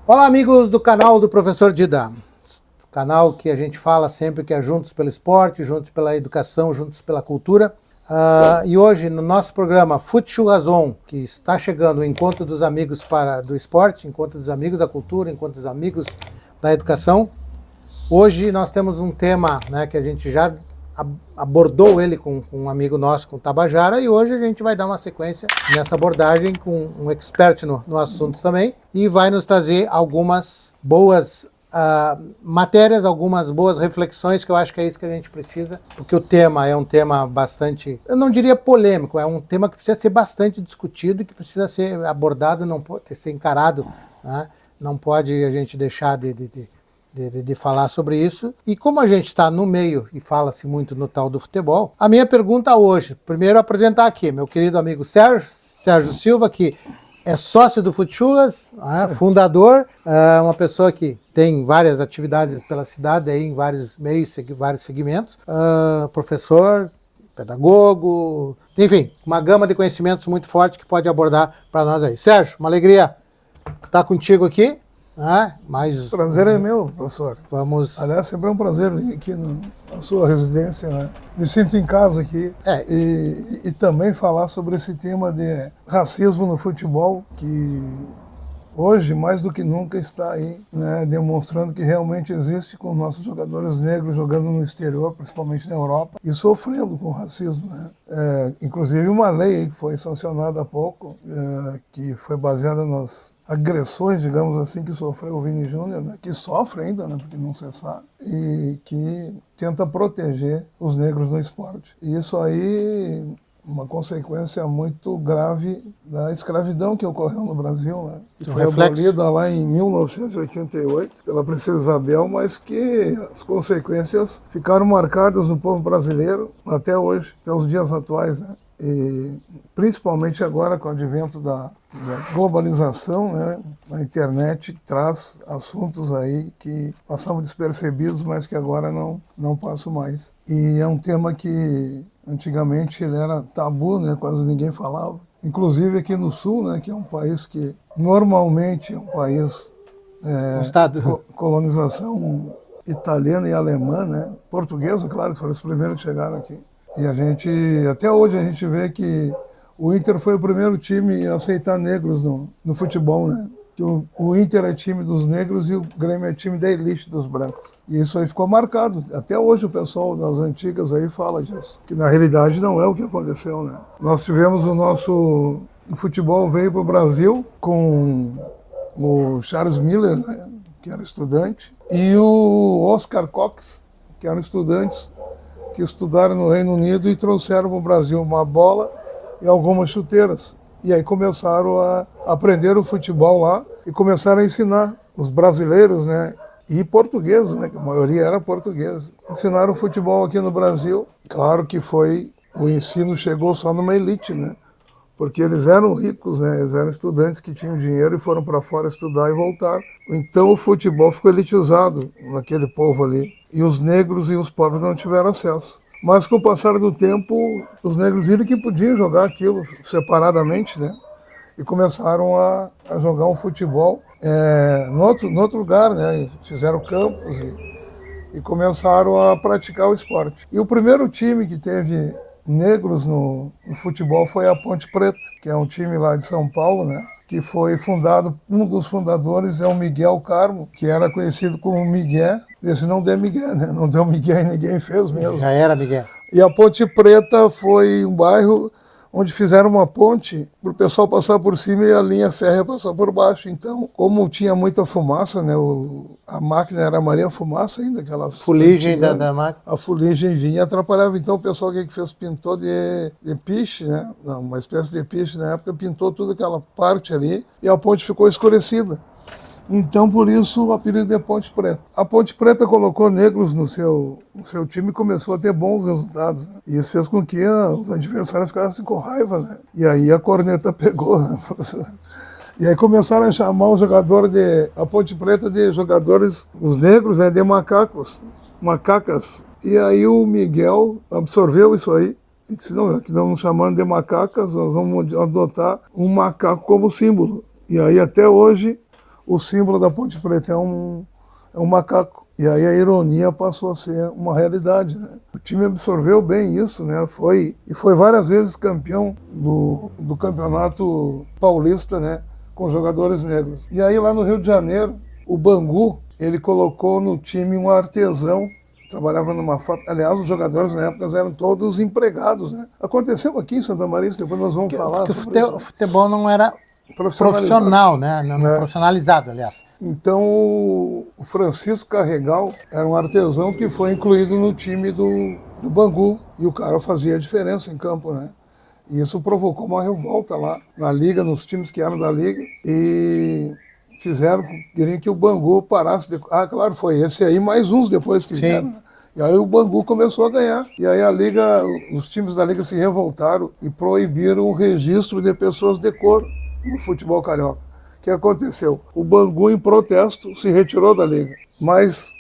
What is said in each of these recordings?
Olá, amigos do canal do Professor Dida. Canal que a gente fala sempre que é juntos pelo esporte, juntos pela educação, juntos pela cultura. E hoje, no nosso programa Futchugazon, que está chegando o encontro dos amigos do esporte, encontro dos amigos da cultura, encontro dos amigos da educação. Hoje nós temos um tema, né, que a gente já abordou ele com um amigo nosso, com o Tabajara, e hoje a gente vai dar uma sequência nessa abordagem com um expert no assunto também, e vai nos trazer algumas boas matérias, algumas boas reflexões, que eu acho que é isso que a gente precisa, porque o tema é um tema bastante, eu não diria polêmico, é um tema que precisa ser bastante discutido e que precisa ser abordado, não pode ser encarado, né? Não pode a gente deixar de falar sobre isso. E como a gente está no meio e fala-se muito no tal do futebol, a minha pergunta hoje, primeiro apresentar aqui meu querido amigo Sérgio Silva, que é sócio do Futchugas, fundador, uma pessoa que tem várias atividades pela cidade, aí, em vários meios, vários segmentos, professor, pedagogo, enfim, uma gama de conhecimentos muito forte que pode abordar para nós aí. Sérgio, uma alegria estar contigo aqui. Mas prazer é meu, professor. Vamos. Aliás, sempre é um prazer vir aqui na sua residência, né? Me sinto em casa aqui. E também falar sobre esse tema de racismo no futebol, que hoje, mais do que nunca, está aí, né, demonstrando que realmente existe, com nossos jogadores negros jogando no exterior, principalmente na Europa, e sofrendo com racismo, né? Inclusive uma lei que foi sancionada há pouco, que foi baseada nas agressões, digamos assim, que sofreu o Vini Júnior, né, que sofre ainda, né, porque não se sabe, e que tenta proteger os negros no esporte. E isso aí, uma consequência muito grave da escravidão que ocorreu no Brasil, né, que foi abolida lá em 1988 pela Princesa Isabel, mas que as consequências ficaram marcadas no povo brasileiro até hoje, até os dias atuais, né. E principalmente agora com o advento da globalização, né, a internet traz assuntos aí que passavam despercebidos, mas que agora não passam mais. E é um tema que antigamente ele era tabu, né, quase ninguém falava. Inclusive aqui no Sul, né, que é um país que normalmente é um país colonização italiana e alemã, né, portuguesa, claro, que foram os primeiros que chegaram aqui. E a gente, até hoje a gente vê que o Inter foi o primeiro time a aceitar negros no futebol, né? Que o Inter é time dos negros e o Grêmio é time da elite dos brancos. E isso aí ficou marcado. Até hoje o pessoal das antigas aí fala disso. Que na realidade não é o que aconteceu, né? Nós tivemos o futebol veio para o Brasil com o Charles Miller, né, que era estudante, e o Oscar Cox, que eram estudantes que estudaram no Reino Unido e trouxeram para o Brasil uma bola e algumas chuteiras. E aí começaram a aprender o futebol lá e começaram a ensinar os brasileiros, né, e portugueses, né, que a maioria era portuguesa. Ensinaram o futebol aqui no Brasil. Claro que o ensino chegou só numa elite, né, porque eles eram ricos, né, eles eram estudantes que tinham dinheiro e foram para fora estudar e voltaram. Então o futebol ficou elitizado naquele povo ali. E os negros e os pobres não tiveram acesso. Mas com o passar do tempo, os negros viram que podiam jogar aquilo separadamente, né? E começaram a jogar um futebol no outro lugar, né? Fizeram campos e começaram a praticar o esporte. E o primeiro time que teve negros no futebol foi a Ponte Preta, que é um time lá de São Paulo, né? Que foi fundado, um dos fundadores é o Miguel Carmo, que era conhecido como Miguel. Esse não deu Miguel, né? Não deu Miguel e ninguém fez mesmo. Já era Miguel. E a Ponte Preta foi um bairro onde fizeram uma ponte para o pessoal passar por cima e a linha férrea passar por baixo. Então, como tinha muita fumaça, né, a máquina era Maria Fumaça ainda, aquelas... Fuligem da máquina. A fuligem vinha e atrapalhava. Então, o pessoal que fez pintou de piche, né, uma espécie de piche na época, pintou toda aquela parte ali e a ponte ficou escurecida. Então, por isso, o apelido é Ponte Preta. A Ponte Preta colocou negros no seu time e começou a ter bons resultados, né? E isso fez com que os adversários ficassem com raiva, né? E aí a corneta pegou, né, professor? E aí começaram a chamar a Ponte Preta de jogadores, os negros, né, de macacas. E aí o Miguel absorveu isso aí e disse, não, aqui não nos chamando de macacas, nós vamos adotar um macaco como símbolo. E aí até hoje o símbolo da Ponte Preta é um macaco. E aí a ironia passou a ser uma realidade, né? O time absorveu bem isso, né? Foi várias vezes campeão do campeonato paulista, né? Com jogadores negros. E aí lá no Rio de Janeiro, o Bangu, ele colocou no time um artesão, trabalhava numa fábrica. Aliás, os jogadores na época eram todos empregados, né? Aconteceu aqui em Santa Maria, depois nós vamos falar sobre isso. O futebol não era profissional, né? Não profissionalizado, aliás. Então, o Francisco Carregal era um artesão que foi incluído no time do Bangu. E o cara fazia a diferença em campo, né? E isso provocou uma revolta lá na Liga, nos times que eram da Liga. E queriam que o Bangu parasse. Claro, foi esse aí, mais uns depois que vieram, né? E aí o Bangu começou a ganhar. E aí os times da Liga se revoltaram e proibiram o registro de pessoas de cor no futebol carioca. O que aconteceu? O Bangu, em protesto, se retirou da Liga. Mas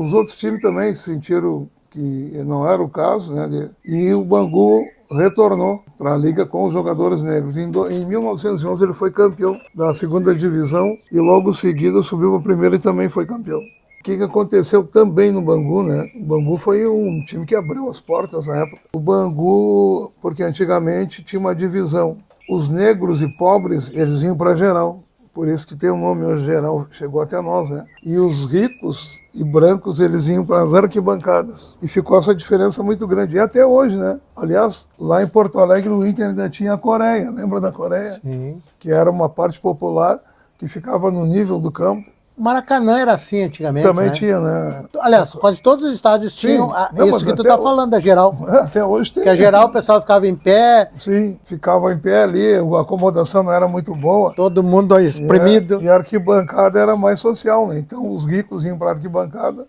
os outros times também sentiram que não era o caso, né? E o Bangu retornou para a Liga com os jogadores negros. Em 1911 ele foi campeão da segunda divisão e logo em seguida subiu para a primeira e também foi campeão. O que aconteceu também no Bangu, né? O Bangu foi um time que abriu as portas na época. O Bangu, porque antigamente tinha uma divisão. Os negros e pobres, eles iam para geral. Por isso que tem o nome hoje, geral, chegou até nós, né? E os ricos e brancos, eles iam para as arquibancadas. E ficou essa diferença muito grande. E até hoje, né? Aliás, lá em Porto Alegre, o Inter ainda tinha a Coreia. Lembra da Coreia? Sim. Que era uma parte popular que ficava no nível do campo. O Maracanã era assim antigamente, Também né? tinha, né? Aliás, quase todos os estádios tinham isso que tu tá falando, da geral. Até hoje tem. Que a geral o pessoal ficava em pé. Sim, ficava em pé ali, a acomodação não era muito boa. Todo mundo espremido. E a arquibancada era mais social, né? Então os ricos iam para a arquibancada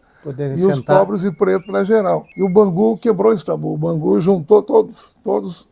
e os pobres e pretos para geral. E o Bangu quebrou esse tabu. O Bangu juntou todos,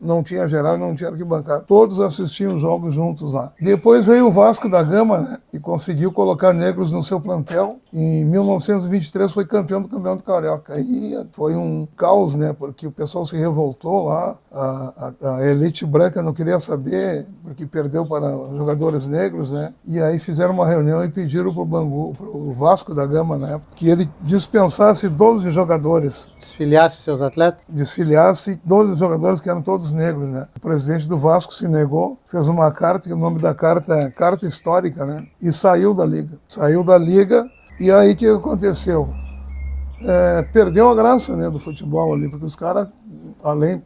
não tinha geral e não tinha arquibancada. Todos assistiam os jogos juntos lá. Depois veio o Vasco da Gama, né? E conseguiu colocar negros no seu plantel. Em 1923 foi campeão do Campeonato Carioca. E foi um caos, né? Porque o pessoal se revoltou lá. A elite branca não queria saber, porque perdeu para jogadores negros, né? E aí fizeram uma reunião e pediram para o Bangu, para o Vasco da Gama, na época, que ele dispensasse 12 jogadores. Desfiliasse seus atletas? Desfiliasse 12 jogadores que eram todos negros, né? O presidente do Vasco se negou, fez uma carta, e o nome da carta é Carta Histórica, né? E saiu da Liga. Saiu da Liga, e aí o que aconteceu? Perdeu a graça, né, do futebol ali, porque os caras,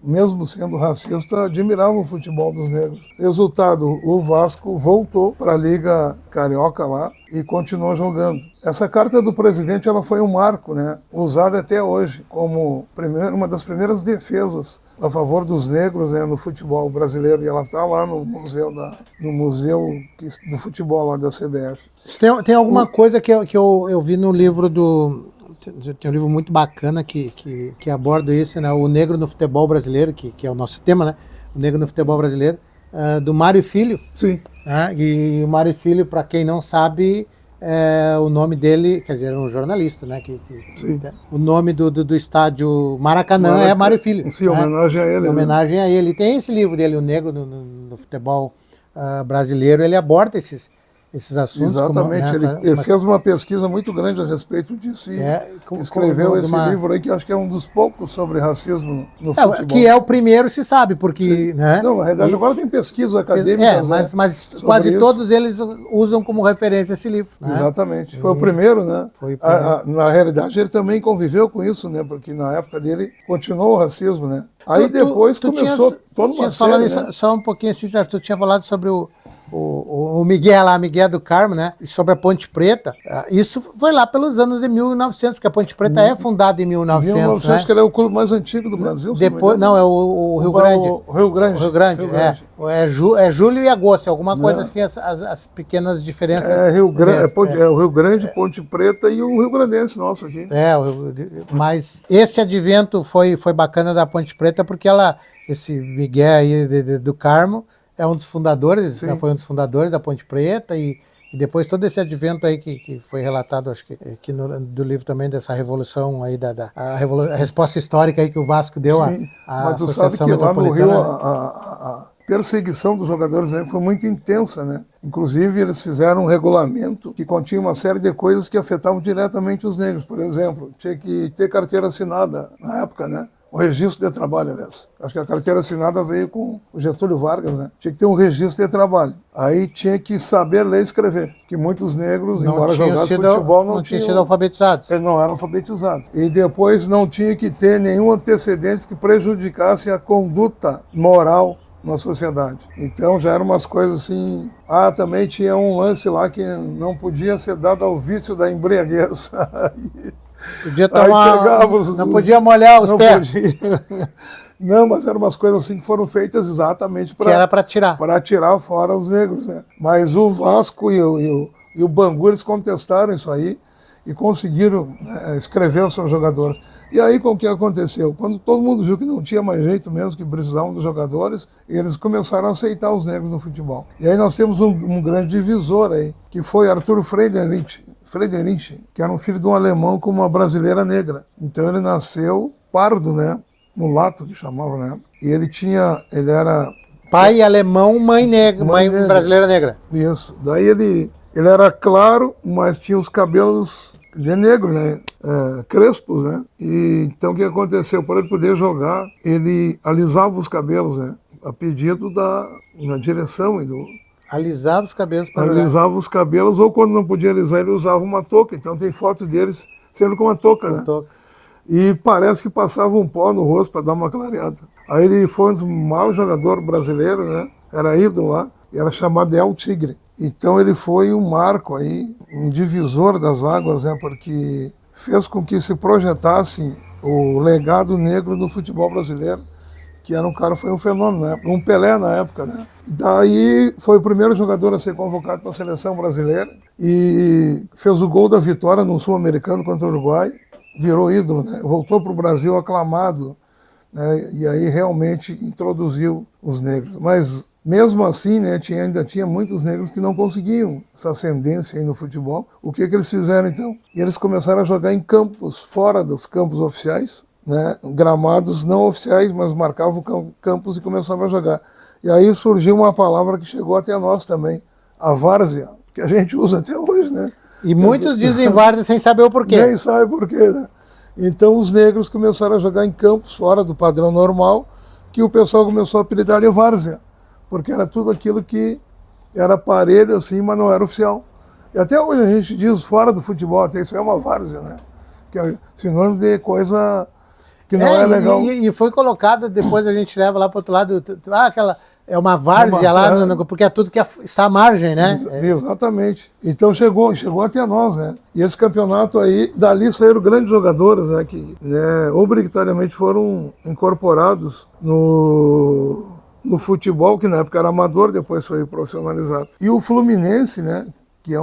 mesmo sendo racista, admiravam o futebol dos negros. Resultado, o Vasco voltou para a Liga Carioca lá e continuou jogando. Essa carta do presidente, ela foi um marco, né, usada até hoje como uma das primeiras defesas a favor dos negros, né, no futebol brasileiro, e ela está lá no museu do futebol lá da CBF. Tem alguma coisa que eu vi no livro tem um livro muito bacana que aborda isso, né? O Negro no Futebol Brasileiro, que é o nosso tema, né? O Negro no Futebol Brasileiro, do Mário Filho. Sim. E o Mário Filho, para quem não sabe, o nome dele, quer dizer, era um jornalista, né? Sim. O nome do estádio Maracanã é Mário Filho. Sim, homenagem a ele. Em homenagem a ele. Tem esse livro dele, O Negro no Futebol Brasileiro, ele aborda esses assuntos. Exatamente, ele fez uma pesquisa muito grande a respeito disso e escreveu esse livro aí, que acho que é um dos poucos sobre racismo no futebol. Que é o primeiro, se sabe, porque... Né? Não, na realidade agora tem pesquisas acadêmicas. Mas quase todos eles usam como referência esse livro. Né? Exatamente, foi o primeiro, né? Foi o primeiro. Na realidade ele também conviveu com isso, né? Porque na época dele continuou o racismo, né? Aí depois começou toda uma série, né? Só um pouquinho assim, tu tinha falado sobre o Miguel lá, Miguel do Carmo, né? E sobre a Ponte Preta. Isso foi lá pelos anos de 1900, porque a Ponte Preta é fundada em 1900, 1900, né? Acho que ele é o clube mais antigo do Brasil. Depois, não, é o Rio Grande. O Rio Grande. Rio Grande, é julho e agosto, alguma coisa assim, as pequenas diferenças. O Rio Grande, Ponte Preta e o Rio Grandense nosso aqui. Mas esse advento foi bacana da Ponte Preta, porque esse Miguel aí do Carmo é um dos fundadores, né, foi um dos fundadores da Ponte Preta e depois todo esse advento aí que foi relatado, acho que do livro também, dessa revolução aí, a resposta histórica aí que o Vasco deu à Mas tu Associação sabe que lá no Rio, Metropolitana. perseguição dos jogadores negros foi muito intensa, né? Inclusive, eles fizeram um regulamento que continha uma série de coisas que afetavam diretamente os negros. Por exemplo, tinha que ter carteira assinada na época, né? O registro de trabalho, aliás. Acho que a carteira assinada veio com o Getúlio Vargas, né? Tinha que ter um registro de trabalho. Aí tinha que saber ler e escrever. Que muitos negros, embora jogassem futebol, não tinham sido alfabetizados. Eles não eram alfabetizados. E depois não tinha que ter nenhum antecedente que prejudicasse a conduta moral na sociedade. Então já eram umas coisas assim... também tinha um lance lá que não podia ser dado ao vício da embriaguez. Podia tomar, não podia molhar os pés. Não, mas eram umas coisas assim que foram feitas exatamente para... Que era para tirar. Para tirar fora os negros, né? Mas o Vasco e o Bangu, eles contestaram isso aí e conseguiram, né, escrever os seus jogadores. E aí, com o que aconteceu? Quando todo mundo viu que não tinha mais jeito mesmo, que precisavam dos jogadores, eles começaram a aceitar os negros no futebol. E aí nós temos um grande divisor aí, que foi Arthur Friedrich, que era um filho de um alemão com uma brasileira negra. Então ele nasceu pardo, né? Mulato, que chamavam, né? E ele era... Pai alemão, mãe negra, mãe brasileira negra. Isso. Daí ele era claro, mas tinha os cabelos de negro, né? Crespos, né? E então o que aconteceu? Para ele poder jogar, ele alisava os cabelos, né? A pedido da direção e do... Alisava os cabelos para Alisava os cabelos, ou quando não podia alisar, ele usava uma touca. Então tem foto deles sempre com uma touca, né? Touca. E parece que passava um pó no rosto para dar uma clareada. Aí ele foi um dos maiores jogadores brasileiros, né? Era ídolo lá, e era chamado de El Tigre. Então ele foi um marco aí, um divisor das águas, né? Porque fez com que se projetasse o legado negro do futebol brasileiro, que era foi um fenômeno, né? Um Pelé na época, né? Daí foi o primeiro jogador a ser convocado para a seleção brasileira e fez o gol da vitória no Sul-Americano contra o Uruguai, virou ídolo, né? Voltou para o Brasil aclamado, né? E aí realmente introduziu os negros. Mas mesmo assim, né, ainda tinha muitos negros que não conseguiam essa ascendência aí no futebol. O que eles fizeram então? E eles começaram a jogar em campos, fora dos campos oficiais, né? Gramados não oficiais, mas marcavam campos e começavam a jogar. E aí surgiu uma palavra que chegou até nós também, a várzea, que a gente usa até hoje, né? E muitos dizem várzea sem saber o porquê. Nem sabe por quê, né? Então os negros começaram a jogar em campos fora do padrão normal, que o pessoal começou a apelidar de várzea, porque era tudo aquilo que era aparelho assim, mas não era oficial. E até hoje a gente diz fora do futebol, até isso é uma várzea, né? Que é sinônimo de coisa que não é legal. E foi colocada, depois a gente leva lá para o outro lado, aquela... É uma várzea lá, porque é tudo que está à margem, né? Exatamente. Então chegou até nós, né? E esse campeonato aí, dali saíram grandes jogadores, né? Que obrigatoriamente foram incorporados no futebol, que na época era amador, depois foi profissionalizado. E o Fluminense, né? Que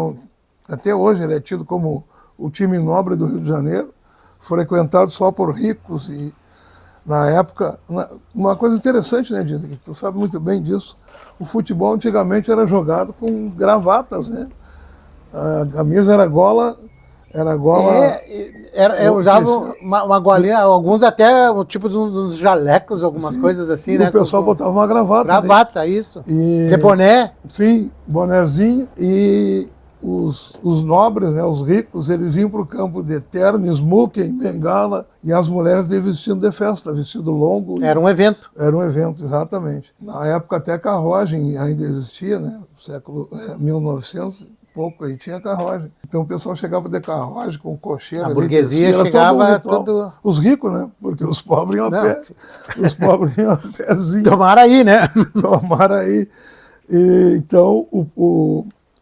até hoje ele é tido como o time nobre do Rio de Janeiro, frequentado só por ricos e... Na época, uma coisa interessante, né, Dito, que tu sabe muito bem disso, o futebol antigamente era jogado com gravatas, né? A camisa era gola... Usava uma golinha, alguns até o tipo de uns jalecos, algumas coisas assim, e né? O pessoal botava uma gravata. Gravata, né? Isso. De boné. Sim, bonézinho. E os nobres, né, os ricos, eles iam para o campo de terno, smoking, bengala, e as mulheres de vestido de festa, vestido longo. Era um evento. Era um evento, exatamente. Na época até carruagem ainda existia, né? Século 1900, pouco aí tinha carruagem. Então o pessoal chegava de carruagem com cocheira. A burguesia chegava tudo... Os ricos, né? Porque os pobres iam a pé. Os pobres iam a pézinho. Tomaram aí, né? Tomaram aí. E, então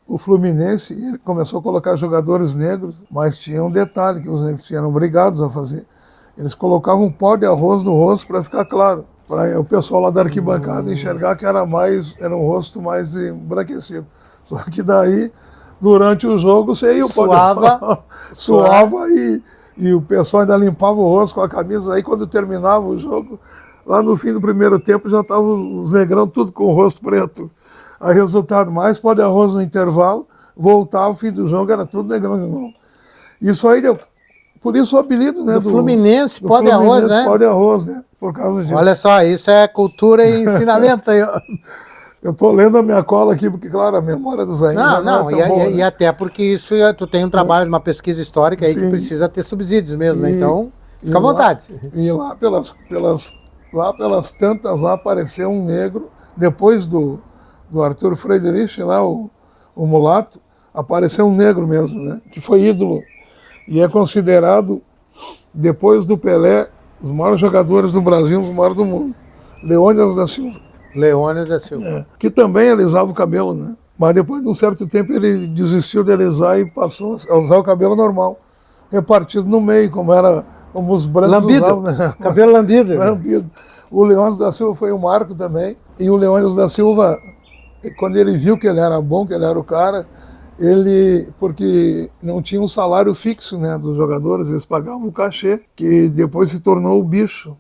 o Fluminense ele começou a colocar jogadores negros, mas tinha um detalhe que os negros eram obrigados a fazer. Eles colocavam um pó de arroz no rosto para ficar claro, para o pessoal lá da arquibancada enxergar que era um rosto mais embranquecido. Só que daí, durante o jogo, você ia o pó de arroz, suava e o pessoal ainda limpava o rosto com a camisa. Aí quando terminava o jogo, lá no fim do primeiro tempo já estavam os negrão tudo com o rosto preto. Aí resultado, mais pó de arroz no intervalo, voltava o fim do jogo, era tudo negrão de novo. Isso aí deu, por isso o apelido, né? Do Fluminense, pó de arroz, né? Pó de arroz, né? por causa disso. Olha só, isso é cultura e ensinamento aí. Eu estou lendo a minha cola aqui, porque, claro, a memória do velho Não, é tão boa, e né? até porque isso tu tem um trabalho, uma pesquisa histórica aí que Sim. precisa ter subsídios mesmo, né? Então, fica à lá- vontade. E lá pelas tantas, lá apareceu um negro, depois do Arthur Friedrich, lá, o mulato, apareceu um negro mesmo, né? Que foi ídolo. E é considerado, depois do Pelé, os maiores jogadores do Brasil, os maiores do mundo. Leônidas da Silva. Leônidas da Silva. Que também alisava o cabelo, né? Mas depois de um certo tempo ele desistiu de alisar e passou a usar o cabelo normal, repartido no meio, como os brancos Lambido, usavam, né? cabelo lambido. Lambido. O Leônidas da Silva foi um marco também. E o Leônidas da Silva, quando ele viu que ele era bom, que ele era o cara, porque não tinha um salário fixo, né, dos jogadores, eles pagavam o cachê, que depois se tornou o bicho.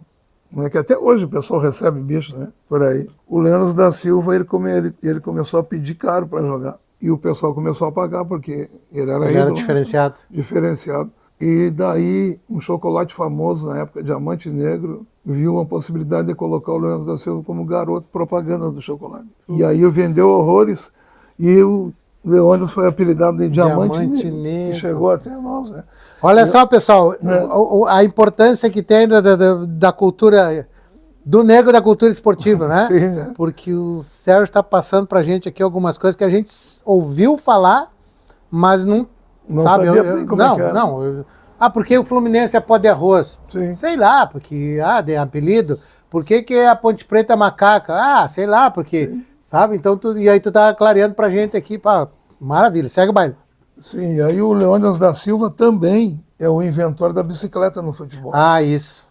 Né, que até hoje o pessoal recebe bicho, né, por aí. O Leônidas da Silva, ele começou a pedir caro para jogar. E o pessoal começou a pagar, porque ele era ídolo, diferenciado. Diferenciado. E daí, um chocolate famoso na época, Diamante Negro, viu uma possibilidade de colocar o Leônidas da Silva como garoto propaganda do chocolate. E aí vendeu horrores, e o Leônidas foi apelidado de Diamante Negro, que chegou até nós, né? Olha só, pessoal, a importância que tem da cultura, do negro da cultura esportiva, né? Sim, né? Porque o Sérgio está passando para a gente aqui algumas coisas que a gente ouviu falar, mas não sabe. Sabia bem como é que era. Porque o Fluminense é pó de arroz. Sim. Sei lá, porque, de apelido. Por que a Ponte Preta é macaca? Sei lá, porque, sim. Sabe? Então, e aí tu tá clareando pra gente aqui, pá, maravilha, segue o baile. Sim, e aí o Leônidas da Silva também é o inventor da bicicleta no futebol. Isso.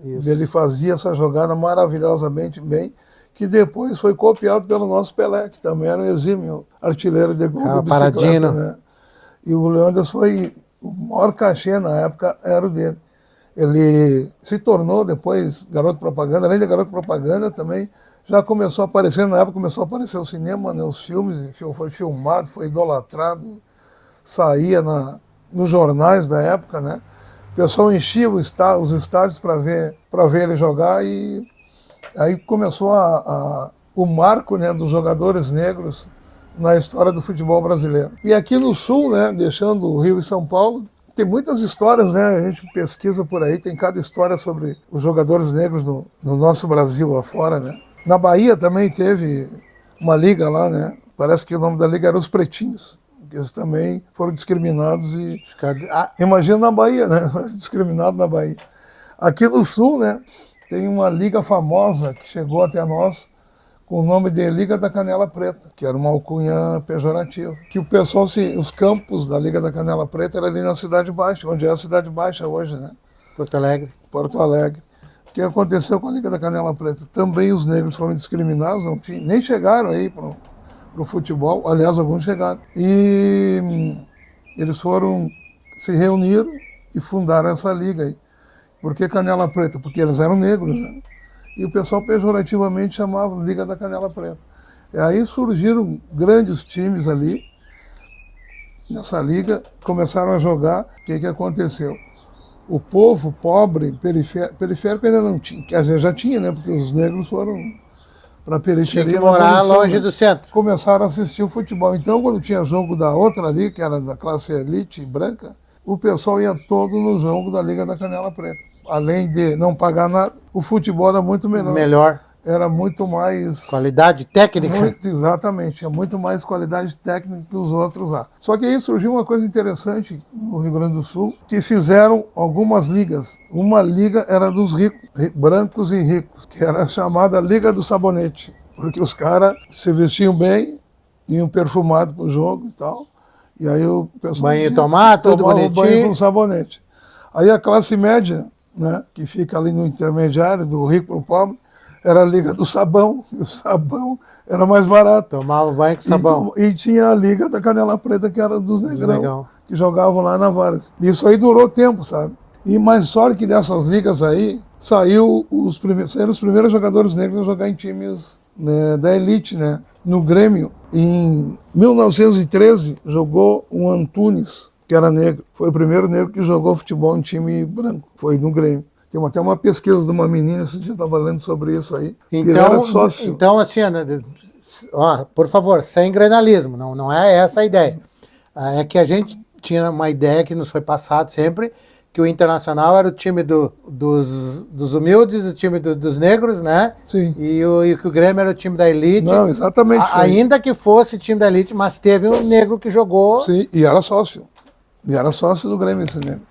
Isso. Ele fazia essa jogada maravilhosamente bem, que depois foi copiado pelo nosso Pelé, que também era um exímio artilheiro de gol da bicicleta. Paradino. Né? E o Leônidas foi, o maior cachê na época era o dele. Ele se tornou depois garoto propaganda, além de garoto propaganda também, já começou a aparecer, na época começou a aparecer o cinema, né, os filmes, foi filmado, foi idolatrado, saía nos jornais da época, né? O pessoal enchia os estádios para ver ele jogar, e aí começou o marco, né, dos jogadores negros na história do futebol brasileiro. E aqui no Sul, né, deixando o Rio e São Paulo, tem muitas histórias, né? A gente pesquisa por aí, tem cada história sobre os jogadores negros no nosso Brasil afora, né? Na Bahia também teve uma liga lá, né? Parece que o nome da liga era os Pretinhos. Eles também foram discriminados e... Imagina na Bahia, né? Discriminado na Bahia. Aqui no Sul, né? Tem uma liga famosa que chegou até nós com o nome de Liga da Canela Preta, que era uma alcunha pejorativa. Que o pessoal, os campos da Liga da Canela Preta eram ali na Cidade Baixa, onde é a Cidade Baixa hoje, né? Porto Alegre. Porto Alegre. O que aconteceu com a Liga da Canela Preta? Também os negros foram discriminados, nem chegaram aí para o futebol, aliás, alguns chegaram. E eles se reuniram e fundaram essa liga aí. Por que Canela Preta? Porque eles eram negros, né? E o pessoal pejorativamente chamava Liga da Canela Preta. E aí surgiram grandes times ali, nessa liga, começaram a jogar. O que aconteceu? O povo pobre, periférico ainda não tinha, quer dizer, já tinha, né? Porque os negros foram para a periferia. Tinha que morar longe do centro. Começaram a assistir o futebol. Então, quando tinha jogo da outra ali, que era da classe elite branca, o pessoal ia todo no jogo da Liga da Canela Preta. Além de não pagar nada, o futebol era muito melhor. Era muito mais... Qualidade técnica. Exatamente, tinha muito mais qualidade técnica que os outros lá. Só que aí surgiu uma coisa interessante no Rio Grande do Sul, que fizeram algumas ligas. Uma liga era dos ricos, brancos e ricos, que era chamada Liga do Sabonete, porque os caras se vestiam bem, iam perfumados pro jogo e tal, e aí o pessoal... Banho tomar, tudo bonitinho. Banho com sabonete. Aí a classe média, né, que fica ali no intermediário, do rico para o pobre, era a Liga do Sabão, e o sabão era mais barato. Tomava banho com sabão. E tinha a Liga da Canela Preta, que era dos negrão, que jogavam lá na Várzea. Isso aí durou tempo, sabe? E mais sorte que dessas ligas aí, saíram os primeiros jogadores negros a jogar em times, né, da elite, né? No Grêmio, em 1913, jogou um Antunes, que era negro. Foi o primeiro negro que jogou futebol em time branco, foi no Grêmio. Tem até uma pesquisa de uma menina, esse dia estava lendo sobre isso aí. Ele era sócio. Então assim, ó, por favor, sem grenalismo, não é essa a ideia. É que a gente tinha uma ideia que nos foi passado sempre, que o Internacional era o time dos humildes, o time dos negros, né? Sim. E que o Grêmio era o time da elite. Não, exatamente. Ainda que fosse time da elite, mas teve um negro que jogou. Sim, e era sócio. E era sócio do Grêmio esse negro.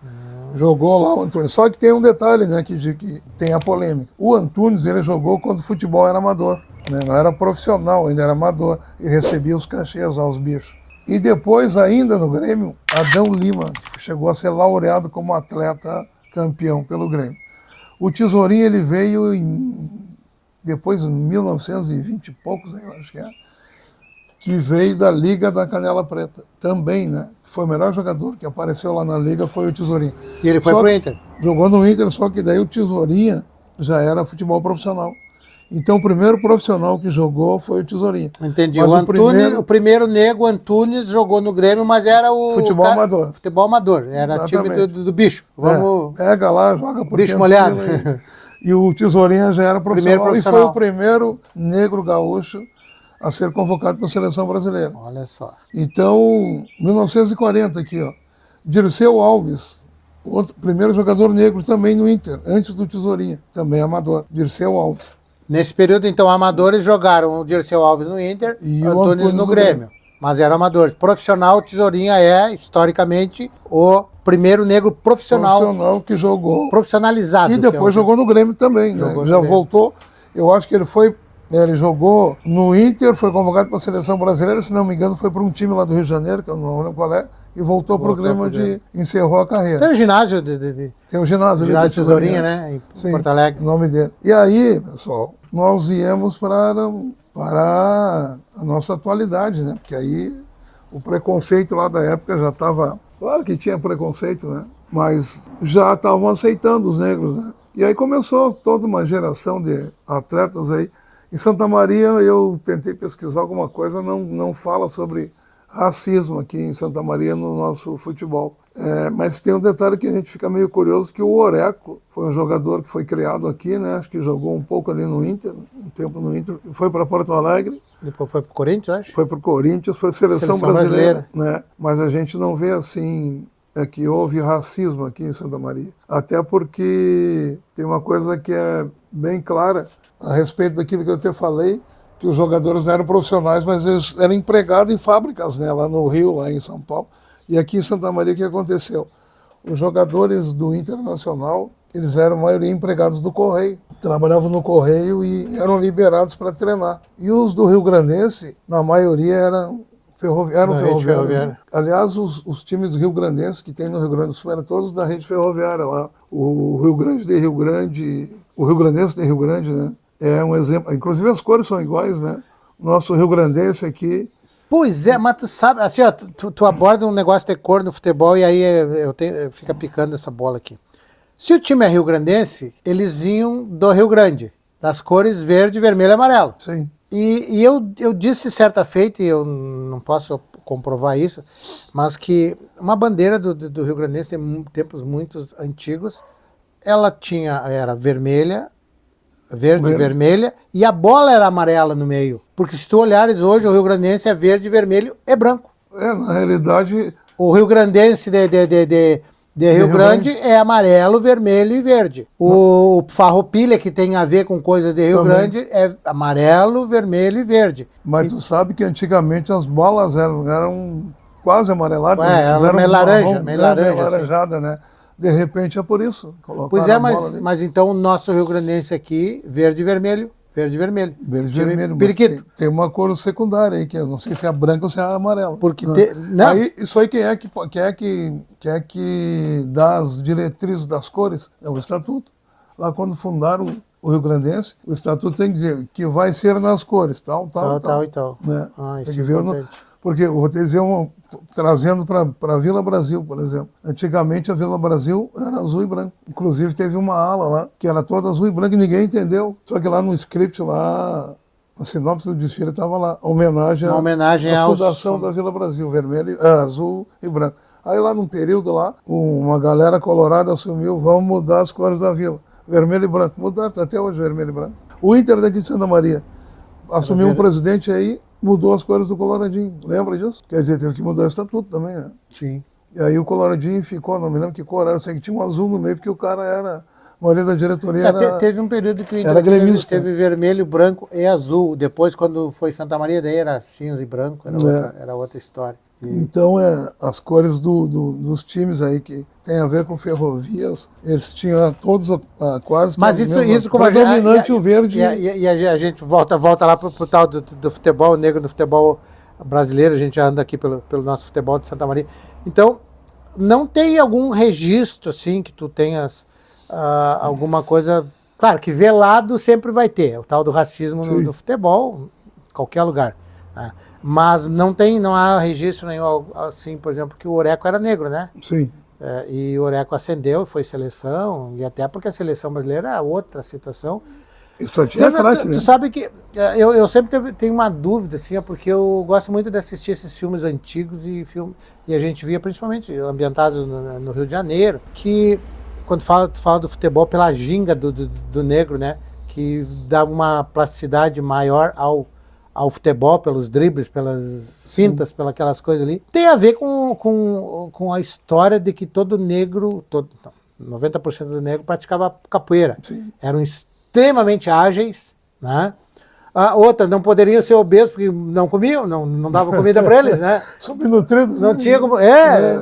Jogou lá o Antunes. Só que tem um detalhe, né, que tem a polêmica. O Antunes, ele jogou quando o futebol era amador. Né? Não era profissional, ainda era amador. E recebia os cachês aos bichos. E depois, ainda no Grêmio, Adão Lima, que chegou a ser laureado como atleta campeão pelo Grêmio. O Tesourinho, ele veio depois, em 1920 e poucos, eu acho que é, que veio da Liga da Canela Preta. Também, né? Foi o melhor jogador que apareceu lá na Liga, foi o Tesourinho. E ele foi pro Inter? Jogou no Inter, só que daí o Tesourinha já era futebol profissional. Então o primeiro profissional que jogou foi o Tesourinha. Entendi. O primeiro nego, Antunes, jogou no Grêmio, mas era o... Futebol amador. Futebol amador. Era Exatamente. time do bicho. Vamos... Pega lá, joga por bicho molhado. E o Tesourinha já era profissional. E foi o primeiro negro gaúcho a ser convocado para a seleção brasileira. Olha só. Então, 1940 aqui, ó. Dirceu Alves, outro primeiro jogador negro também no Inter, antes do Tesourinha, também amador, Dirceu Alves. Nesse período, então, amadores jogaram o Dirceu Alves no Inter e o Antunes no Grêmio. Mas eram amadores. Profissional, o Tesourinha é, historicamente, o primeiro negro profissional que jogou. Profissionalizado. E depois jogou no Grêmio também. Né? Já voltou. Eu acho que ele jogou no Inter, foi convocado para a seleção brasileira, se não me engano, foi para um time lá do Rio de Janeiro, que eu não lembro qual é, e voltou para o Grêmio onde encerrou a carreira. Tem o ginásio Tem o ginásio de Tesourinha, né? Em Porto Alegre. O nome dele. E aí, pessoal, nós viemos para a nossa atualidade, né? Porque aí o preconceito lá da época já estava... Claro que tinha preconceito, né? Mas já estavam aceitando os negros, né? E aí começou toda uma geração de atletas aí. Em Santa Maria, eu tentei pesquisar alguma coisa, não fala sobre racismo aqui em Santa Maria no nosso futebol. Mas tem um detalhe que a gente fica meio curioso, que o Oreco foi um jogador que foi criado aqui, né? Acho que jogou um pouco ali no Inter, um tempo no Inter, foi para Porto Alegre. Depois foi para o Corinthians, acho? Foi para o Corinthians, foi seleção brasileira. Né? Mas a gente não vê assim... que houve racismo aqui em Santa Maria. Até porque tem uma coisa que é bem clara a respeito daquilo que eu te falei, que os jogadores não eram profissionais, mas eles eram empregados em fábricas, né, lá no Rio, lá em São Paulo. E aqui em Santa Maria, o que aconteceu? Os jogadores do Internacional, eles eram a maioria empregados do Correio. Trabalhavam no Correio e eram liberados para treinar. E os do Rio Grandense, na maioria, eram ferroviários. Aliás, os times Rio Grandense que tem no Rio Grande do Sul eram todos da rede ferroviária lá. O Rio Grande de Rio Grande, o Rio Grandense de Rio Grande, né? É um exemplo. Inclusive as cores são iguais, né? Nosso Rio Grandense aqui. Pois é, mas tu sabe, assim, ó, tu aborda um negócio de cor no futebol e aí fica picando essa bola aqui. Se o time é Rio Grandense, eles vinham do Rio Grande, das cores verde, vermelho e amarelo. Sim. E eu disse certa feita, e eu não posso comprovar isso, mas que uma bandeira do Rio Grandense em tempos muito antigos, ela era vermelha, verde, vermelha, e a bola era amarela no meio. Porque se tu olhares hoje, o Rio Grandense é verde, vermelho e branco. Na realidade... O Rio Grandense de Rio Grande é amarelo, vermelho e verde. O Farroupilha, que tem a ver com coisas de Rio também. Grande, é amarelo, vermelho e verde. Mas tu sabe que antigamente as bolas eram quase amareladas. Era meio laranja, meio laranjada, assim. Né? De repente é por isso. Pois é, mas então o nosso Rio Grandense aqui, verde e vermelho. Verde e vermelho. Verde e vermelho. Periquito. Tem uma cor secundária aí, que eu não sei se é branca ou se é amarela. Porque não. Aí, isso aí quem é que dá as diretrizes das cores? É o Estatuto. Lá quando fundaram o Rio Grandense, o Estatuto tem que dizer que vai ser nas cores, tal. Né? Isso tem que ver porque eu vou te dizer, trazendo para a Vila Brasil, por exemplo. Antigamente a Vila Brasil era azul e branco. Inclusive teve uma ala lá que era toda azul e branco e ninguém entendeu. Só que lá no script, lá, a sinopse do desfile estava lá. Homenagem à fundação da Vila Brasil, azul e branco. Aí lá num período lá, uma galera colorada assumiu, vamos mudar as cores da Vila. vermelho e branco. Mudaram até hoje vermelho e branco. O Inter daqui de Santa Maria assumiu um presidente aí, mudou as cores do Coloradinho. Lembra disso? Quer dizer, teve que mudar o estatuto também, né? Sim. E aí o Coloradinho ficou, não me lembro que cor era, eu sei que tinha um azul no meio, porque o cara era, a maioria da diretoria era... Teve um período que o era gremista. teve vermelho, branco e azul. Depois, quando foi Santa Maria, daí era cinza e branco, era outra história. Então, as cores dos times aí que tem a ver com ferrovias, eles tinham todos quase... Mas isso como predominante o verde... E a gente volta lá para o tal do futebol negro, do futebol brasileiro, a gente já anda aqui pelo nosso futebol de Santa Maria. Então, não tem algum registro, assim, que tu tenhas alguma coisa... Claro que velado sempre vai ter, o tal do racismo do futebol, em qualquer lugar, né? Mas não há registro nenhum, assim, por exemplo, que o Oreco era negro, né? Sim. E o Oreco ascendeu, foi seleção, e até porque a seleção brasileira era outra situação. Isso tinha craque, né? Tu sabe que eu sempre tenho uma dúvida, assim, porque eu gosto muito de assistir esses filmes antigos e a gente via principalmente ambientados no Rio de Janeiro, que quando tu fala do futebol pela ginga do negro, né? Que dava uma plasticidade maior ao futebol, pelos dribles, pelas fintas, pelas aquelas coisas ali, tem a ver com a história de que todo negro, 90% do negro praticava capoeira. Sim. Eram extremamente ágeis, né? Outra, não poderiam ser obesos porque não comiam, não dava comida para eles, né? Subnutridos. Não tinha como...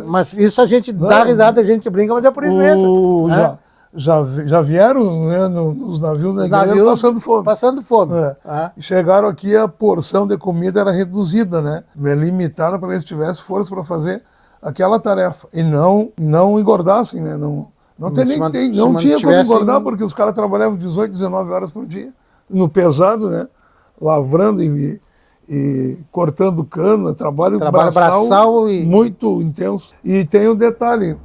mas isso a gente dá risada, a gente brinca, mas é por isso mesmo. Né? Já vieram, né, nos navios negreiros passando fome. Passando fome. Chegaram aqui, a porção de comida era reduzida, né? Limitada para que eles tivessem força para fazer aquela tarefa. E não engordassem, né? Não tinha como engordar, porque os caras trabalhavam 18, 19 horas por dia, no pesado, né? Lavrando e cortando cana, trabalho braçal muito intenso. E tem o detalhe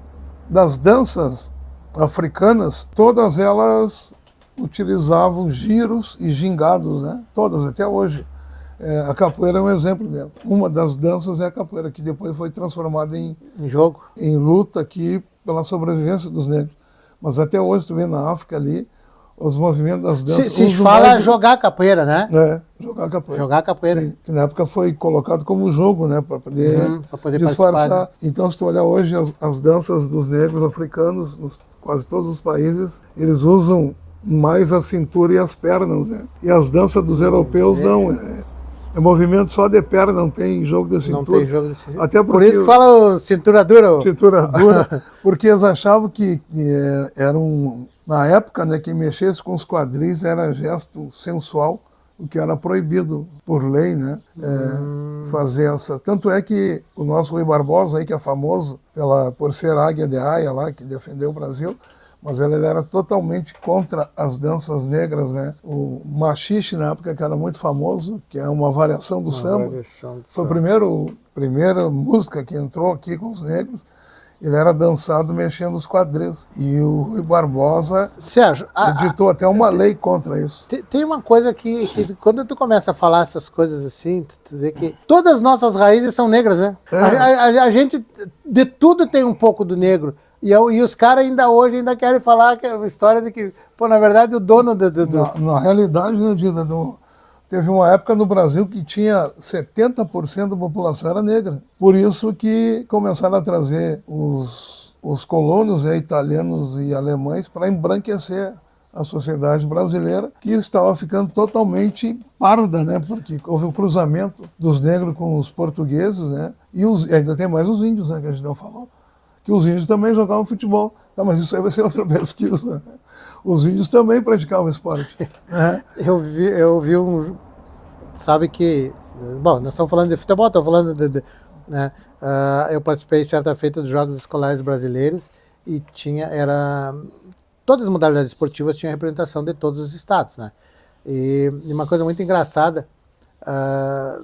das danças africanas, todas elas utilizavam giros e gingados, né? Todas, até hoje. A capoeira é um exemplo dela. Uma das danças é a capoeira, que depois foi transformada em jogo, em luta aqui pela sobrevivência dos negros. Mas até hoje, tu vê na África ali, os movimentos das danças... Se fala jogar capoeira, né? Jogar capoeira. Jogar capoeira. Sim, que na época foi colocado como jogo, né? Para poder disfarçar. Participar. Então, se tu olhar hoje as danças dos negros africanos, quase todos os países, eles usam mais a cintura e as pernas, né? E as danças dos europeus não. É movimento só de perna, não tem jogo de cintura. Não tem jogo de cintura. Até porque, por isso que fala cintura dura. Cintura dura, porque eles achavam que era na época, né, que mexesse com os quadris era gesto sensual, o que era proibido por lei, né? Fazer essa. Tanto é que o nosso Rui Barbosa, aí, que é famoso por ser águia de Aia lá, que defendeu o Brasil, mas ele era totalmente contra as danças negras, né? O machixe, na época, que era muito famoso, que é uma variação do samba. Foi a primeira música que entrou aqui com os negros. Ele era dançado mexendo os quadris. E o Rui Barbosa editou até uma lei contra isso. Tem uma coisa que quando tu começa a falar essas coisas assim, tu vê que todas as nossas raízes são negras, né? A gente, de tudo tem um pouco do negro. E os caras hoje querem falar que é uma história de que, na verdade, o dono Na realidade, né, Dida, teve uma época no Brasil que tinha 70% da população era negra. Por isso que começaram a trazer os colonos italianos e alemães para embranquecer a sociedade brasileira, que estava ficando totalmente parda, né? Porque houve o cruzamento dos negros com os portugueses, né? E ainda tem mais os índios, né, que a gente não falou. Que os índios também jogavam futebol. Tá, mas isso aí vai ser outra pesquisa. Os índios também praticavam esporte. Eu vi um... Sabe que... Bom, nós estamos falando de futebol, estamos falando né? Eu participei certa feita dos Jogos Escolares Brasileiros e todas as modalidades esportivas tinham representação de todos os estados, né? E uma coisa muito engraçada,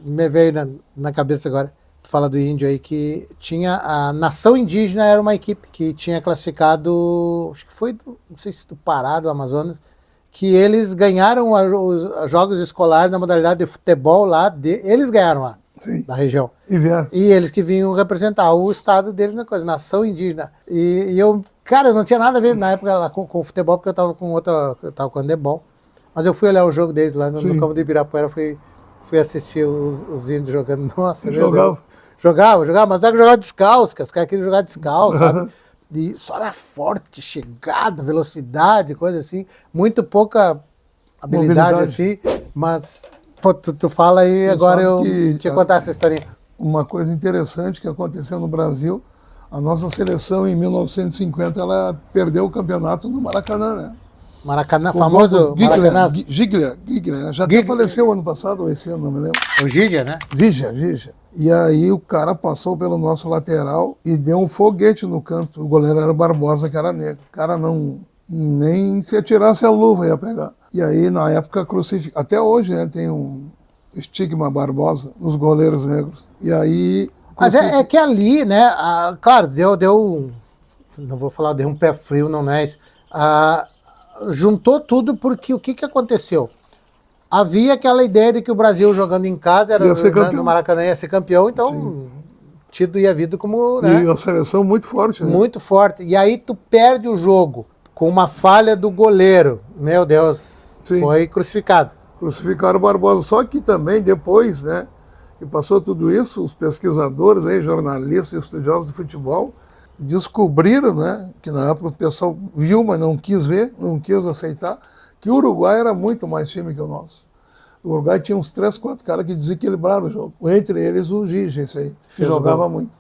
me veio na cabeça agora, tu fala do índio aí, que tinha a Nação Indígena, era uma equipe que tinha classificado, acho que foi, não sei se do Pará, do Amazonas, que eles ganharam os Jogos Escolares na modalidade de futebol lá, eles ganharam lá. Sim. da região. E vieram. E eles que vinham representar o estado deles na coisa, nação indígena. E eu, cara, não tinha nada a ver na época lá com o futebol, porque eu tava com handebol. Mas eu fui olhar o jogo deles lá no campo de Ibirapuera, fui assistir os índios jogando. Nossa, Jogava, mas era jogar descalço, que os caras queriam jogar descalço, sabe? E só era forte, chegada, velocidade, coisa assim. Muito pouca habilidade assim, mas pô, tu fala aí, agora eu te contar essa historinha. Uma coisa interessante que aconteceu no Brasil, a nossa seleção em 1950, ela perdeu o campeonato no Maracanã, né? Maracanã, famoso Maracanã. Giglia, já até faleceu ano passado ou esse ano, não me lembro. O Gigia, né? Gigia. E aí o cara passou pelo nosso lateral e deu um foguete no canto. O goleiro era Barbosa, que era negro. O cara nem se atirasse a luva ia pegar. E aí, na época, até hoje, né, tem um estigma Barbosa nos goleiros negros. E aí... Mas é que ali, né, claro, deu não vou falar, deu um pé frio, não é isso. Juntou tudo porque o que aconteceu? Havia aquela ideia de que o Brasil jogando em casa, no Maracanã ia ser campeão, então sim, tido e havido como... Né, e a seleção muito forte. Né? Muito forte. E aí tu perde o jogo com uma falha do goleiro. Meu Deus, sim, foi crucificado. Crucificaram o Barbosa. Só que também depois, né, que passou tudo isso, os pesquisadores, aí, jornalistas e estudiosos do futebol, descobriram, né, que na época o pessoal viu, mas não quis ver, não quis aceitar, que o Uruguai era muito mais time que o nosso. O Uruguai tinha uns 3, 4 caras que desequilibraram o jogo. Entre eles o Gigi, esse aí, que jogava muito.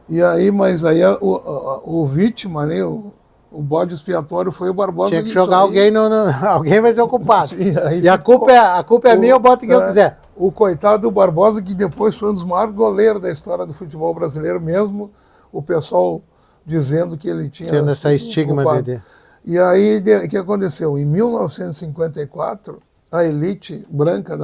E aí, mas aí o vítima, né, o bode expiatório foi o Barbosa. Tinha que jogar alguém, alguém vai ser ocupado. Sim, e a culpa é minha, eu boto quem eu quiser. O coitado do Barbosa, que depois foi um dos maiores goleiros da história do futebol brasileiro, mesmo o pessoal dizendo que ele tinha... Tendo essa estigma dele. E aí, o que aconteceu? Em 1954, a elite branca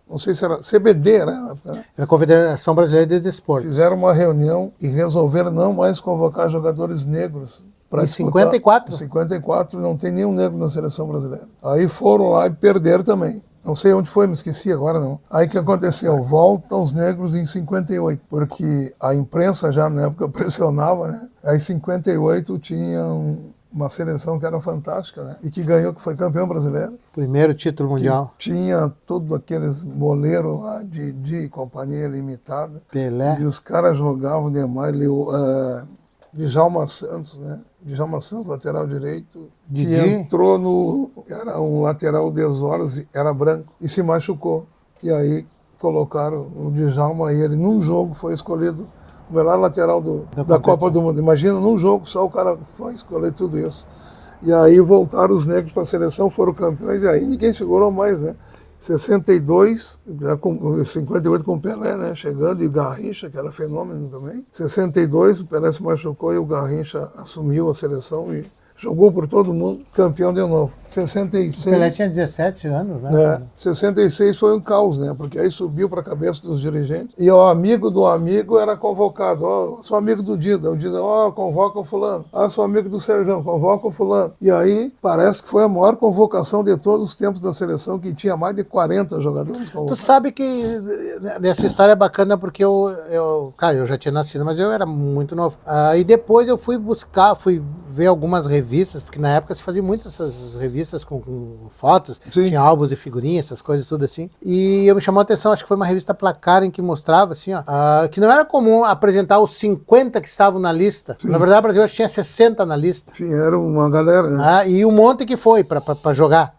não sei se era CBD, né? Era a Confederação Brasileira de Desportos. Fizeram uma reunião e resolveram não mais convocar jogadores negros. Em 54? Em 54 não tem nenhum negro na seleção brasileira. Aí foram lá e perderam também. Não sei onde foi, me esqueci agora não. Aí o que aconteceu? Voltam os negros em 58, porque a imprensa já na época pressionava, né? Aí em 58 tinha uma seleção que era fantástica, né? E que ganhou, que foi campeão brasileiro. Primeiro título mundial. Que tinha todos aqueles boleiros lá de Companhia Limitada. Pelé. E os caras jogavam demais. Djalma Santos, né? Djalma Santos, lateral direito, que entrou era um lateral 10 horas, era branco, e se machucou. E aí colocaram o Djalma e ele, num jogo, foi escolhido o melhor lateral da Copa do Mundo. Imagina, num jogo só o cara foi escolher tudo isso. E aí voltaram os negros para a seleção, foram campeões, e aí ninguém segurou mais, né? 62, já com 58 com o Pelé, né, chegando, e o Garrincha, que era fenômeno também. 62, o Pelé se machucou e o Garrincha assumiu a seleção e jogou por todo mundo, campeão de novo. 66... O Pelé tinha 17 anos, né? 66 foi um caos, né, porque aí subiu para a cabeça dos dirigentes e o amigo do amigo era convocado. Sou amigo do Dida. O Dida, convoca o fulano. Sou amigo do Sérgio, convoca o fulano. E aí parece que foi a maior convocação de todos os tempos da seleção, que tinha mais de 40 jogadores convocados. Tu sabe que essa história é bacana porque eu já tinha nascido, mas eu era muito novo. E depois eu fui ver algumas revistas, porque na época se fazia muitas essas revistas com fotos, sim, tinha álbuns de figurinhas, essas coisas tudo assim. E eu me chamou a atenção, acho que foi uma revista Placar em que mostrava assim, que não era comum apresentar os 50 que estavam na lista. Sim. Na verdade, o Brasil acho que tinha 60 na lista. Sim, era uma galera, né? E um monte que foi para jogar.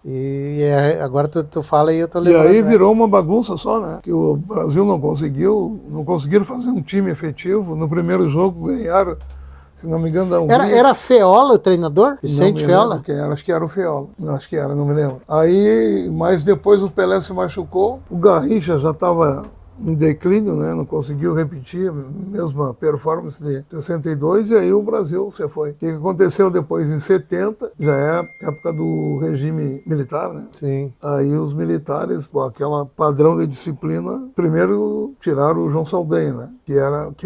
Agora tu fala e eu tô lembrando. E aí virou uma bagunça só, né? Que o Brasil não conseguiram fazer um time efetivo. No primeiro jogo ganharam, se não me engano, da Hungria. Era Feola o treinador? Vicente Feola? Acho que era o Feola. Acho que era, não me lembro. Aí, mas depois o Pelé se machucou. O Garrincha já estava em declínio, né? Não conseguiu repetir a mesma performance de 62, e aí o Brasil se foi. O que aconteceu depois, em 70, já é a época do regime militar, né? Sim. Aí os militares, com aquela padrão de disciplina, primeiro tiraram o João Saldanha, né? Que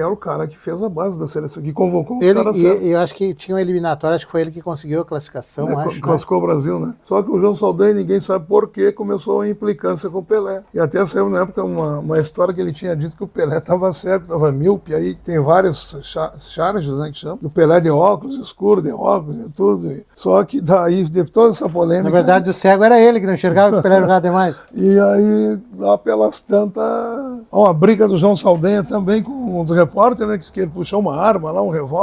era o cara que fez a base da seleção, que convocou os caras certos. Eu acho que tinha uma eliminatória, acho que foi ele que conseguiu a classificação, classificou o Brasil, né? Só que o João Saldanha, ninguém sabe por que começou a implicância com o Pelé. E até saiu na época uma história história que ele tinha dito que o Pelé estava cego, estava míope, aí tem vários charges, né, que chamam. O Pelé de óculos escuro, de óculos e tudo. Só que daí, de toda essa polêmica... Na verdade, o cego era ele que não enxergava, que o Pelé jogava demais. E aí, lá pelas tantas, uma briga do João Saldanha também com os repórteres, né, que ele puxou uma arma lá, um revólver,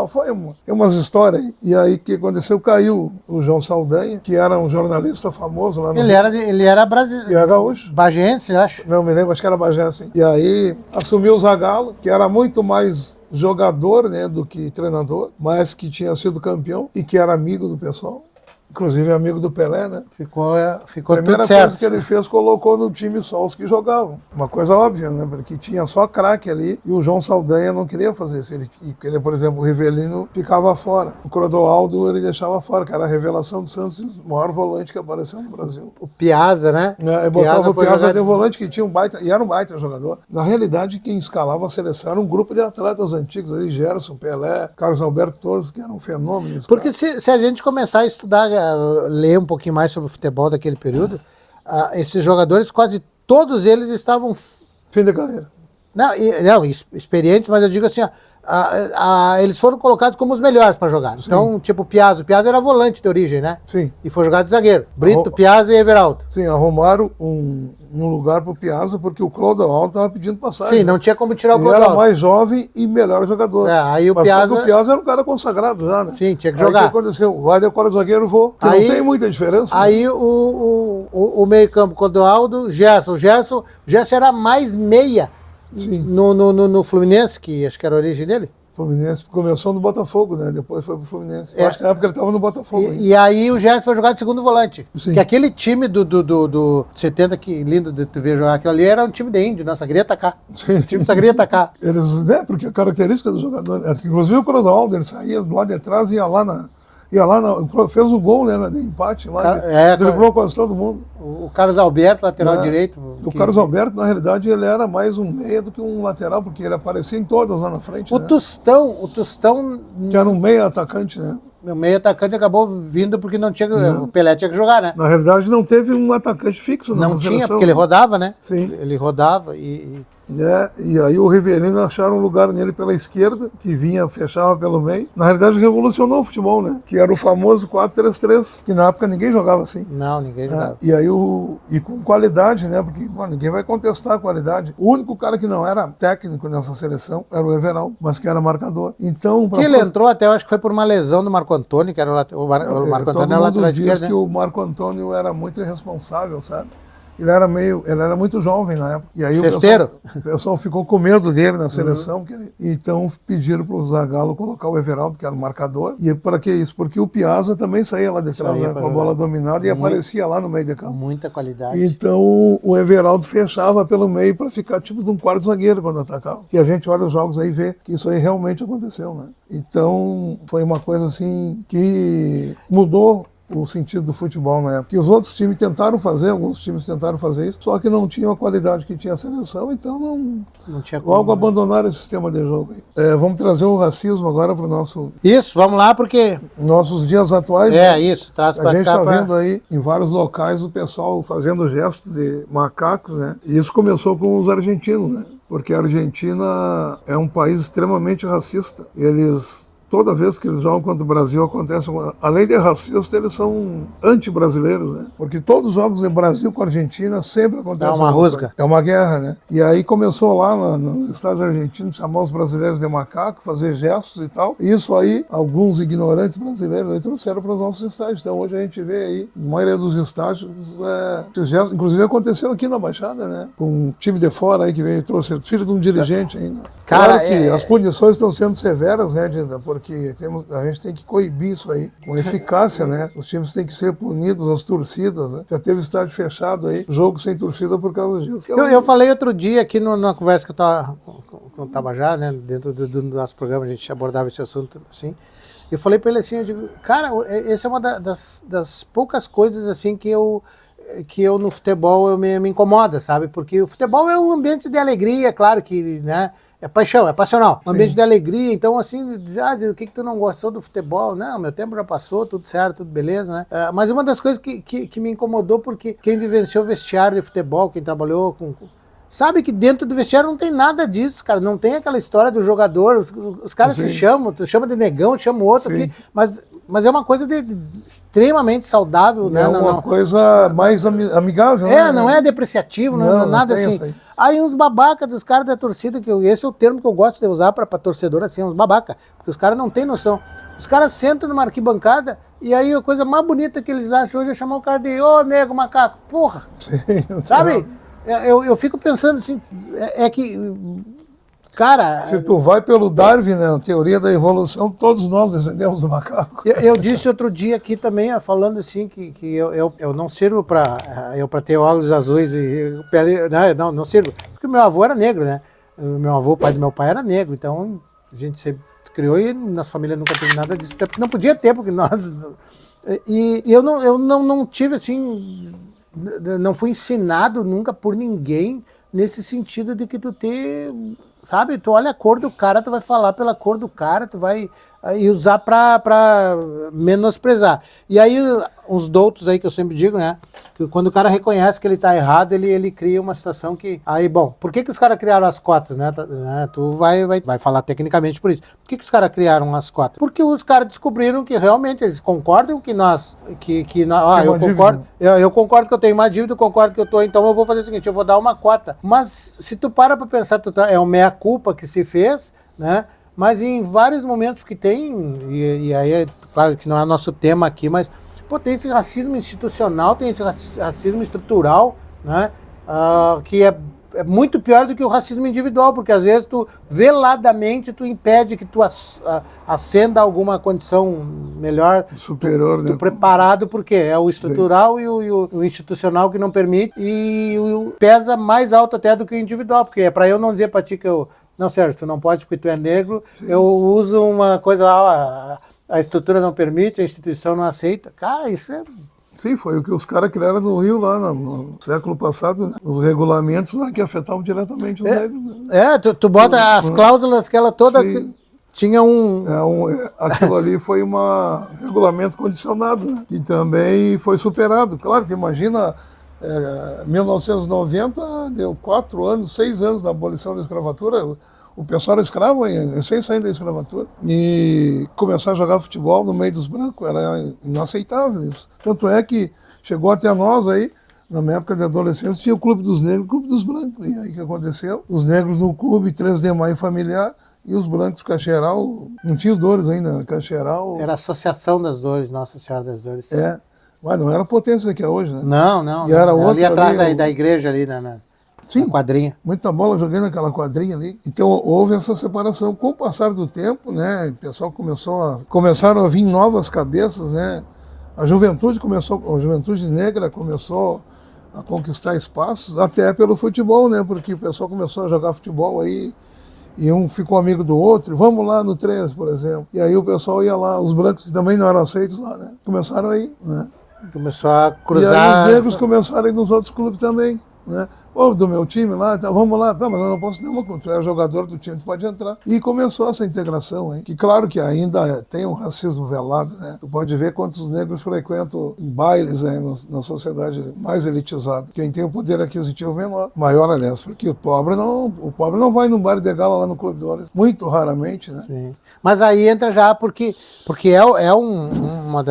tem umas histórias aí. E aí, o que aconteceu? Caiu o João Saldanha, que era um jornalista famoso lá no Ele era brasileiro. E era gaúcho. Bagiense, eu acho. Não me lembro, acho que era Bagé, assim. E aí assumiu o Zagallo, que era muito mais jogador, né, do que treinador, mas que tinha sido campeão e que era amigo do pessoal. Inclusive amigo do Pelé, né? Ficou A tudo primeira certo. coisa que ele fez, colocou no time só os que jogavam. Uma coisa óbvia, né? Porque tinha só craque ali e o João Saldanha não queria fazer isso. Ele, por exemplo, o Rivelino ficava fora. O Clodoaldo ele deixava fora, que era a revelação do Santos, o maior volante que apareceu no Brasil. O Piazza, né? Ele botava o Piazza de volante, que tinha um baita, e era um baita jogador. Na realidade, quem escalava a seleção era um grupo de atletas antigos, ali, Gerson, Pelé, Carlos Alberto Torres, que era um fenômeno. Porque se a gente começar a estudar, ler um pouquinho mais sobre o futebol daquele período, esses jogadores, quase todos eles estavam... Fim de carreira. Não, experientes, mas eu digo assim, eles foram colocados como os melhores para jogar. Sim. Então, tipo o Piazza era volante de origem, né? Sim. E foi jogado de zagueiro. Brito, Piazza e Everaldo. Sim, arrumaram um lugar pro Piazza porque o Clodoaldo estava pedindo passagem. Sim, não tinha como tirar o Ele Clodoaldo. era mais jovem e melhor jogador. Aí o Mas Piazza... só que o Piazza era um cara consagrado já, né? Sim, tinha que Aí jogar. o que aconteceu? Vai decorar o zagueiro, vou. Aí, não tem muita diferença. Aí o meio-campo, Clodoaldo, Gerson era mais meia. Sim. No Fluminense, que acho que era a origem dele. Fluminense começou no Botafogo, né? Depois foi pro Fluminense. Eu acho que na época ele estava no Botafogo. E aí o Gerson foi jogar de segundo volante. Sim. Que aquele time do 70, que lindo de tu ver jogar aquilo ali, era um time de índio, só queria atacar. Sim. O time só queria atacar. Eles, né? Porque a característica do jogador, inclusive o Clodoaldo, ele saía do lado de trás e ia lá fez o gol, né, de empate lá, driblou quase todo mundo. O Carlos Alberto, lateral direito. O Carlos Alberto, na realidade, ele era mais um meia do que um lateral, porque ele aparecia em todas lá na frente. O Tostão... Que era um meia atacante, né? O meio atacante acabou vindo porque não tinha... O Pelé tinha que jogar, né? Na realidade, não teve um atacante fixo na Não tinha, seleção. porque ele rodava, né? Sim. Ele rodava e... E aí o Rivelino acharam um lugar nele pela esquerda, que fechava pelo meio. Na realidade revolucionou o futebol, né? Que era o famoso 4-3-3, que na época ninguém jogava assim. Não, ninguém jogava. E aí e com qualidade, né? Porque ninguém vai contestar a qualidade. O único cara que não era técnico nessa seleção era o Everaldo, mas que era marcador. Então... Que ele entrou até, eu acho que foi por uma lesão do Marco Antônio, que era o Marco Antônio era o lateral esquerdo, né? Que o Marco Antônio era muito irresponsável, sabe? Ele era muito jovem na época. E aí Festeiro? O pessoal ficou com medo dele na seleção. Então pediram para o Zagallo colocar o Everaldo, que era o marcador. E para que isso? Porque o Piazza também saía lá de trás, né, com a bola dominada e aparecia lá no meio de campo. Muita qualidade. Então o Everaldo fechava pelo meio para ficar tipo de um quarto zagueiro quando atacava. E a gente olha os jogos aí e vê que isso aí realmente aconteceu, né? Então foi uma coisa assim que mudou o sentido do futebol na época. E os outros times alguns times tentaram fazer isso, só que não tinham a qualidade que tinha a seleção, então não tinha como, logo abandonaram esse sistema de jogo. Vamos trazer o racismo agora para o nosso... Isso, vamos lá, porque... Nossos dias atuais. Isso, traz para cá. A gente está vendo aí, em vários locais, o pessoal fazendo gestos de macacos, né? E isso começou com os argentinos, né? Porque a Argentina é um país extremamente racista. Toda vez que eles jogam contra o Brasil, acontece além de racista, eles são anti-brasileiros, né? Porque todos os jogos de Brasil com a Argentina sempre acontece. É uma rusga. É uma guerra, né? E aí começou lá nos Estados argentinos, chamar os brasileiros de macaco, fazer gestos e tal. E isso aí, alguns ignorantes brasileiros aí trouxeram para os nossos estádios. Então hoje a gente vê aí, na maioria dos estádios, esses gestos. Inclusive aconteceu aqui na Baixada, né? Com um time de fora aí que veio, trouxe filho de um dirigente ainda. Claro que as punições estão sendo severas, né, Dinda? Porque a gente tem que coibir isso aí com eficácia, né? Os times têm que ser punidos, as torcidas, né? Já teve estádio fechado aí, jogo sem torcida por causa disso. Eu falei outro dia aqui numa conversa que eu estava com o Tabajara, né? Dentro do nosso programa, a gente abordava esse assunto assim. Eu falei para ele assim, eu digo, cara, essa é uma das poucas coisas assim que eu no futebol me incomoda, sabe? Porque o futebol é um ambiente de alegria, claro que, né? É paixão, é passional. Um ambiente de alegria. Então, assim, dizer, o que tu não gostou do futebol? Não, meu tempo já passou, tudo certo, tudo beleza, né? Mas uma das coisas que me incomodou, porque quem vivenciou vestiário de futebol, quem trabalhou sabe que dentro do vestiário não tem nada disso, cara. Não tem aquela história do jogador. Os caras se chamam, tu chama de negão, chama o outro aqui, mas é uma coisa extremamente saudável, né? É uma coisa mais amigável. É, não é depreciativo, não é nada assim. Aí uns babaca dos caras da torcida, esse é o termo que eu gosto de usar pra torcedor, assim, uns babaca, porque os caras não têm noção. Os caras sentam numa arquibancada e aí a coisa mais bonita que eles acham hoje é chamar o cara de ô nego, macaco, porra, sabe? Eu fico pensando assim, que, cara... Se tu vai pelo Darwin, né, a teoria da evolução, todos nós descendemos do macaco. Eu disse outro dia aqui também, falando assim, que eu não sirvo para ter olhos azuis e pele... Não sirvo, porque meu avô era negro, né? Meu avô, o pai do meu pai, era negro, então a gente sempre criou e nossa família nunca teve nada disso, até porque não podia ter, porque nós... E eu não tive assim... Não fui ensinado nunca por ninguém nesse sentido de que tu ter, sabe, tu olha a cor do cara, tu vai falar pela cor do cara, tu vai usar pra menosprezar. E aí, uns doutos aí que eu sempre digo, né, que quando o cara reconhece que ele tá errado, ele cria uma situação que... Aí, bom, por que os caras criaram as cotas, né? Tu vai falar tecnicamente por isso. Por que os caras criaram as cotas? Porque os caras descobriram que realmente eles concordam que nós... eu concordo que eu tenho uma dívida, eu concordo que eu tô... Então eu vou fazer o seguinte, eu vou dar uma cota. Mas se tu para pra pensar, é uma meia-culpa que se fez, né? Mas em vários momentos que tem, e aí é claro que não é nosso tema aqui, mas pô, tem esse racismo institucional, tem esse racismo estrutural, né? Que é muito pior do que o racismo individual, porque às vezes tu veladamente tu impede que tu ascenda a alguma condição melhor, superior, tu preparado, porque é o estrutural e o institucional que não permite, e pesa mais alto até do que o individual, porque é para eu não dizer para ti que eu... Não, Sérgio, tu não pode porque tu é negro, eu uso uma coisa lá, a estrutura não permite, a instituição não aceita. Cara, isso é... Sim, foi o que os caras criaram no Rio lá no século passado, né? Os regulamentos lá que afetavam diretamente os negros. Né? Tu bota as cláusulas que ela toda... Sim. Tinha aquilo ali foi um regulamento condicionado, né? Que também foi superado. Claro, tu imagina... 1990 deu 4 anos, 6 anos da abolição da escravatura, o pessoal era escravo, sem sair da escravatura, e começar a jogar futebol no meio dos brancos era inaceitável isso. Tanto é que chegou até nós aí, na minha época de adolescência, tinha o Clube dos Negros e o Clube dos Brancos. E aí o que aconteceu? Os negros no clube, 3 de maio familiar, e os brancos Cacheral, não tinha dores ainda, Cacheral... Era a Associação das Dores, Nossa Senhora das Dores. Mas não era a potência que é hoje, né? Não. E era ali atrás da igreja, ali na quadrinha. Muita bola jogando naquela quadrinha ali. Então houve essa separação. Com o passar do tempo, né, o pessoal começaram a vir novas cabeças, né? A juventude negra começou a conquistar espaços, até pelo futebol, né? Porque o pessoal começou a jogar futebol aí, e um ficou amigo do outro, vamos lá no 13, por exemplo. E aí o pessoal ia lá, os brancos que também não eram aceitos lá, né? Começaram aí, né? Começou a cruzar... E aí os negros começaram a ir nos outros clubes também, né? Ou do meu time lá, tá, vamos lá, mas eu não posso nenhuma coisa, tu é jogador do time, tu pode entrar. E começou essa integração, hein? Que claro que ainda tem um racismo velado, né? Tu pode ver quantos negros frequentam bailes aí na sociedade mais elitizada. Quem tem o poder aquisitivo maior, aliás, porque o pobre não vai num bar de gala lá no Clube Dores, muito raramente, né? Sim. Mas aí entra já porque uma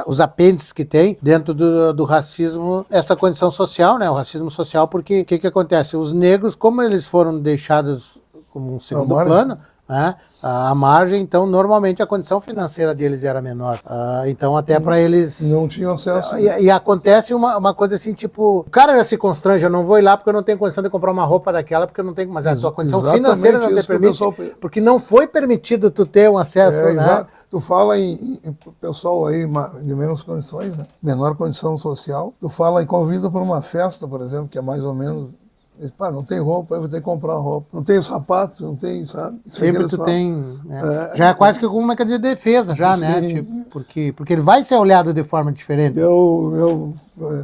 os apêndices que tem dentro do racismo, essa condição social, né? O racismo social, porque o que acontece? Os negros, como eles foram deixados como um segundo plano, né? À margem, então normalmente a condição financeira deles era menor. Então até para eles... Não tinham acesso. E acontece uma coisa assim, tipo, o cara já se constrange, eu não vou ir lá porque eu não tenho condição de comprar uma roupa daquela, porque eu não tenho... Mas a tua condição financeira não te permite, porque não foi permitido tu ter um acesso, né? Exato. Tu fala em pessoal aí de menos condições, né? Menor condição social. Tu fala em convida para uma festa, por exemplo, que é mais ou menos Eles, pá, não tem roupa, eu vou ter que comprar roupa. Não tenho sapato, não tenho, sabe? Isso Sempre eles tu falam. tem... Né? Já é quase que alguma quer dizer defesa, já, né? Sim. Tipo, porque ele vai ser olhado de forma diferente. Eu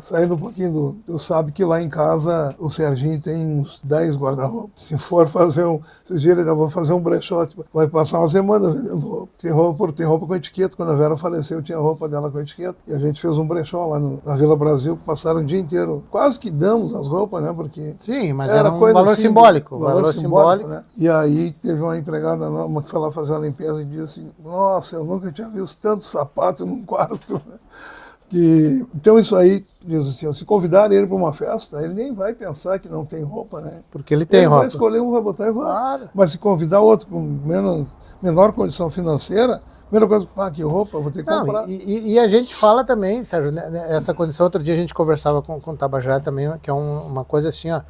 saindo um pouquinho tu sabe que lá em casa o Serginho tem uns 10 guarda-roupa. Se for fazer esses dias eu vou fazer um brechó, vai passar uma semana vendendo roupa. Tem roupa com etiqueta. Quando a Vera faleceu, tinha roupa dela com etiqueta. E a gente fez um brechó lá na Vila Brasil, passaram o dia inteiro. Quase que damos as roupas, né? Porque sim, mas era um valor assim, simbólico. Valor simbólico, né? E aí teve uma empregada uma que foi lá fazer uma limpeza e disse assim, nossa, eu nunca tinha visto tanto sapato num quarto. Então isso aí, diz assim, se convidarem ele para uma festa, ele nem vai pensar que não tem roupa, né? Porque ele tem ele roupa. Vai escolher um, vai botar e vai. Claro. Mas se convidar outro com menor condição financeira, a primeira coisa, que roupa, eu vou ter que comprar. E a gente fala também, Sérgio, né, essa condição, outro dia a gente conversava com o Tabajara também, que é uma coisa assim, ó,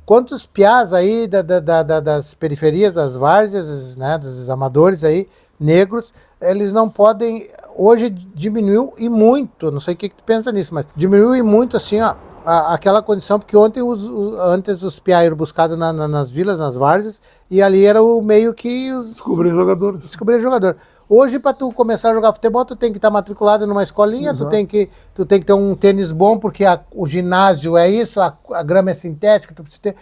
quantos piás aí das periferias, das várzeas, né, dos amadores aí, negros, eles não podem, hoje diminuiu e muito, não sei o que tu pensa nisso, mas diminuiu e muito assim, ó, aquela condição, porque antes os piá eram buscados nas vilas, nas várzeas, e ali era o meio que descobrir jogador. Hoje, para tu começar a jogar futebol, tu tem que estar matriculado numa escolinha, tu tem que ter um tênis bom, porque o ginásio é isso, a grama é sintética, tu precisa ter...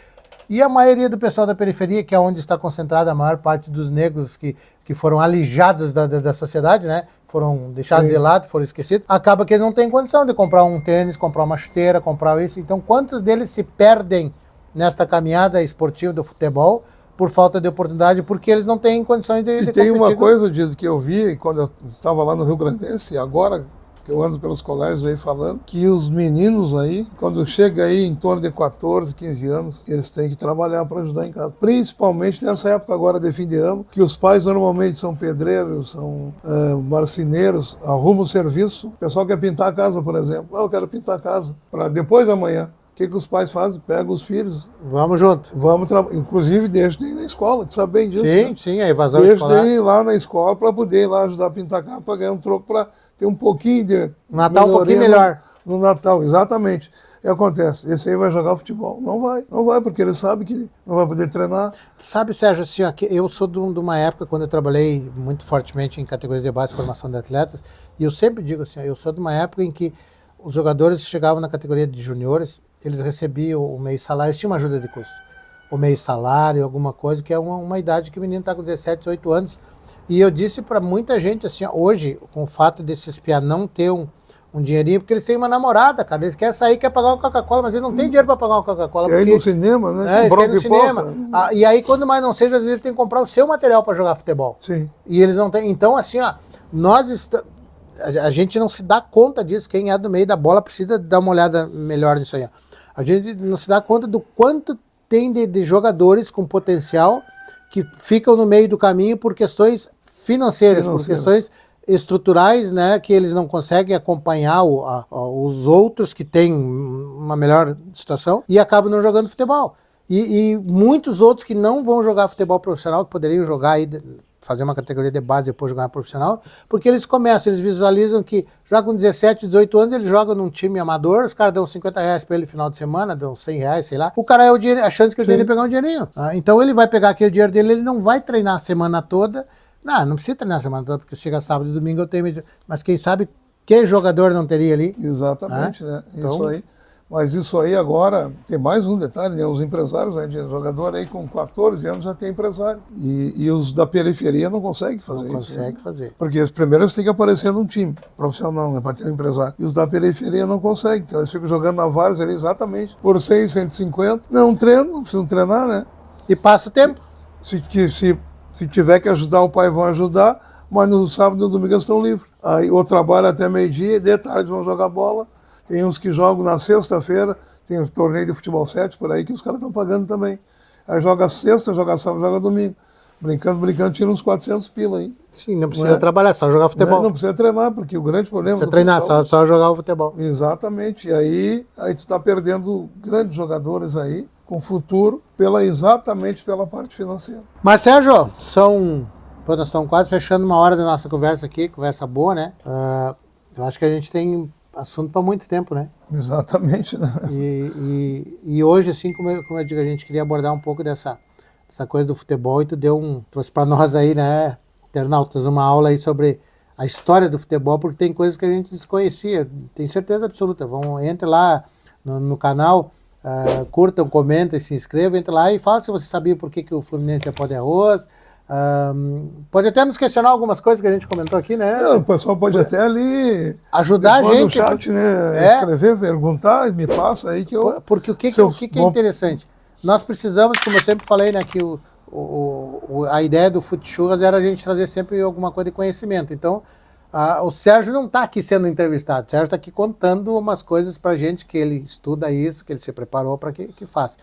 E a maioria do pessoal da periferia, que é onde está concentrada a maior parte dos negros que foram alijados da sociedade, né? Foram deixados de lado, foram esquecidos, acaba que eles não têm condição de comprar um tênis, comprar uma chuteira, comprar isso. Então, quantos deles se perdem nesta caminhada esportiva do futebol por falta de oportunidade, porque eles não têm condições de competir? E tem uma coisa, Diz, que eu vi quando eu estava lá no Rio Grandense, agora que eu ando pelos colégios aí falando, que os meninos aí, quando chega aí em torno de 14, 15 anos, eles têm que trabalhar para ajudar em casa. Principalmente nessa época agora de fim de ano, que os pais normalmente são pedreiros, são marceneiros, arrumam o serviço. O pessoal quer pintar a casa, por exemplo. Eu quero pintar a casa para depois da manhã. O que os pais fazem? Pegam os filhos. Vamos junto. Inclusive, deixam ir na escola, tu sabe bem disso. Sim, né? Sim, a evasão escolar. Deixam ir lá na escola para poder ir lá ajudar a pintar a casa, para ganhar um troco, para ter um pouquinho de... Natal um pouquinho melhor. No Natal, exatamente. E acontece, esse aí vai jogar futebol. Não vai, porque ele sabe que não vai poder treinar. Sabe, Sérgio, assim, ó, eu sou de uma época quando eu trabalhei muito fortemente em categorias de base, formação de atletas, e eu sempre digo assim, ó, eu sou de uma época em que os jogadores chegavam na categoria de juniores, eles recebiam o meio salário, eles tinham uma ajuda de custo. O meio salário, alguma coisa, que é uma idade que o menino está com 17, 18 anos. E eu disse para muita gente, assim, ó, hoje, com o fato desses piá não ter um dinheirinho, porque eles têm uma namorada, cara, eles querem sair, querem pagar uma Coca-Cola, mas eles não têm dinheiro para pagar uma Coca-Cola. Quer ir no cinema, né? Eles querem ir no cinema. E aí, quando mais não seja, às vezes ele tem que comprar o seu material para jogar futebol. Sim. E eles não têm. Então, assim, ó, a gente não se dá conta disso. Quem é do meio da bola precisa dar uma olhada melhor nisso aí. Ó. A gente não se dá conta do quanto tem de jogadores com potencial que ficam no meio do caminho por questões financeiras. Por questões estruturais, né, que eles não conseguem acompanhar os outros que têm uma melhor situação e acabam não jogando futebol. E muitos outros que não vão jogar futebol profissional, que poderiam jogar aí, fazer uma categoria de base e depois jogar profissional, porque eles visualizam que já com 17, 18 anos ele joga num time amador, os caras dão R$50 para ele no final de semana, dão R$100, sei lá. O cara é a chance que ele tem de pegar um dinheirinho. Então ele vai pegar aquele dinheiro dele, ele não vai treinar a semana toda. Não precisa treinar a semana toda, porque chega sábado e domingo eu tenho... Mas quem sabe que jogador não teria ali? Exatamente, né? Então, isso aí. Mas isso aí agora, tem mais um detalhe, né? Os empresários, né? De jogador aí com 14 anos já tem empresário. E os da periferia não conseguem fazer isso. Não conseguem fazer. Porque os primeiros têm que aparecer num time profissional, né? Para ter um empresário. E os da periferia não conseguem. Então eles ficam jogando na várzea ali exatamente por 100, 150. Não treinam, não precisam treinar, né? E passa o tempo. Se tiver que ajudar, o pai vão ajudar, mas no sábado e no domingo eles estão livres. Aí ou trabalho até meio-dia e de tarde vão jogar bola. Tem uns que jogam na sexta-feira, tem um torneio de futebol 7 por aí que os caras estão pagando também. Aí joga sexta, joga sábado, joga domingo. Brincando, tira uns 400 pila aí. Sim, não precisa trabalhar, só jogar futebol. Não precisa treinar, porque o grande problema... Não precisa treinar, só jogar o futebol. Exatamente. E aí tu está perdendo grandes jogadores aí, com futuro, exatamente pela parte financeira. Mas, Sérgio, nós estamos quase fechando uma hora da nossa conversa aqui, conversa boa, né? Eu acho que a gente tem assunto para muito tempo, né? Exatamente, né? E hoje, assim, como eu digo, a gente queria abordar um pouco dessa coisa do futebol e tu trouxe para nós aí, né, internautas, uma aula aí sobre a história do futebol, porque tem coisas que a gente desconhecia, tenho certeza absoluta. Entre lá no canal, curtam, comentem, se inscrevam, entre lá e fala se você sabia por que o Fluminense é pó de arroz. Pode até nos questionar algumas coisas que a gente comentou aqui, né? O pessoal pode até ali ajudar a gente no chat, né? Escrever, perguntar, me passa aí que eu... Porque o que é interessante? Nós precisamos, como eu sempre falei, né, que a ideia do Futchuras era a gente trazer sempre alguma coisa de conhecimento. Então, o Sérgio não está aqui sendo entrevistado, o Sérgio está aqui contando umas coisas para a gente, que ele estuda isso, que ele se preparou para que faça.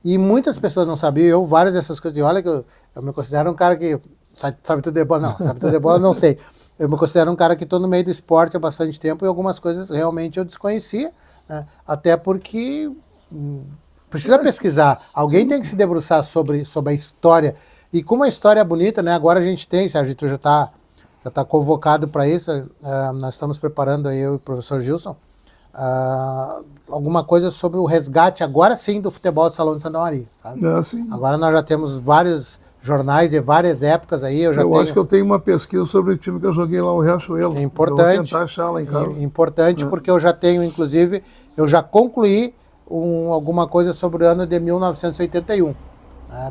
E muitas pessoas não sabiam, várias dessas coisas, olha que eu me considero um cara que sabe tudo de bola, não, sabe tudo de bola, não sei. Eu me considero um cara que estou no meio do esporte há bastante tempo e algumas coisas realmente eu desconhecia, né? Até porque precisa pesquisar, alguém tem que se debruçar sobre a história. E como a história é bonita, né? Agora a gente tem, Sérgio, tu já está convocado para isso, nós estamos preparando aí, eu e o professor Gilson, alguma coisa sobre o resgate, agora sim, do futebol do Salão de Santa Maria. Sabe? Agora nós já temos vários jornais de várias épocas aí. Eu acho que eu tenho uma pesquisa sobre o time que eu joguei lá, o Riachuelo. É importante. Eu vou tentar achar lá em casa. Importante, porque eu já tenho, inclusive, eu já concluí alguma coisa sobre o ano de 1981.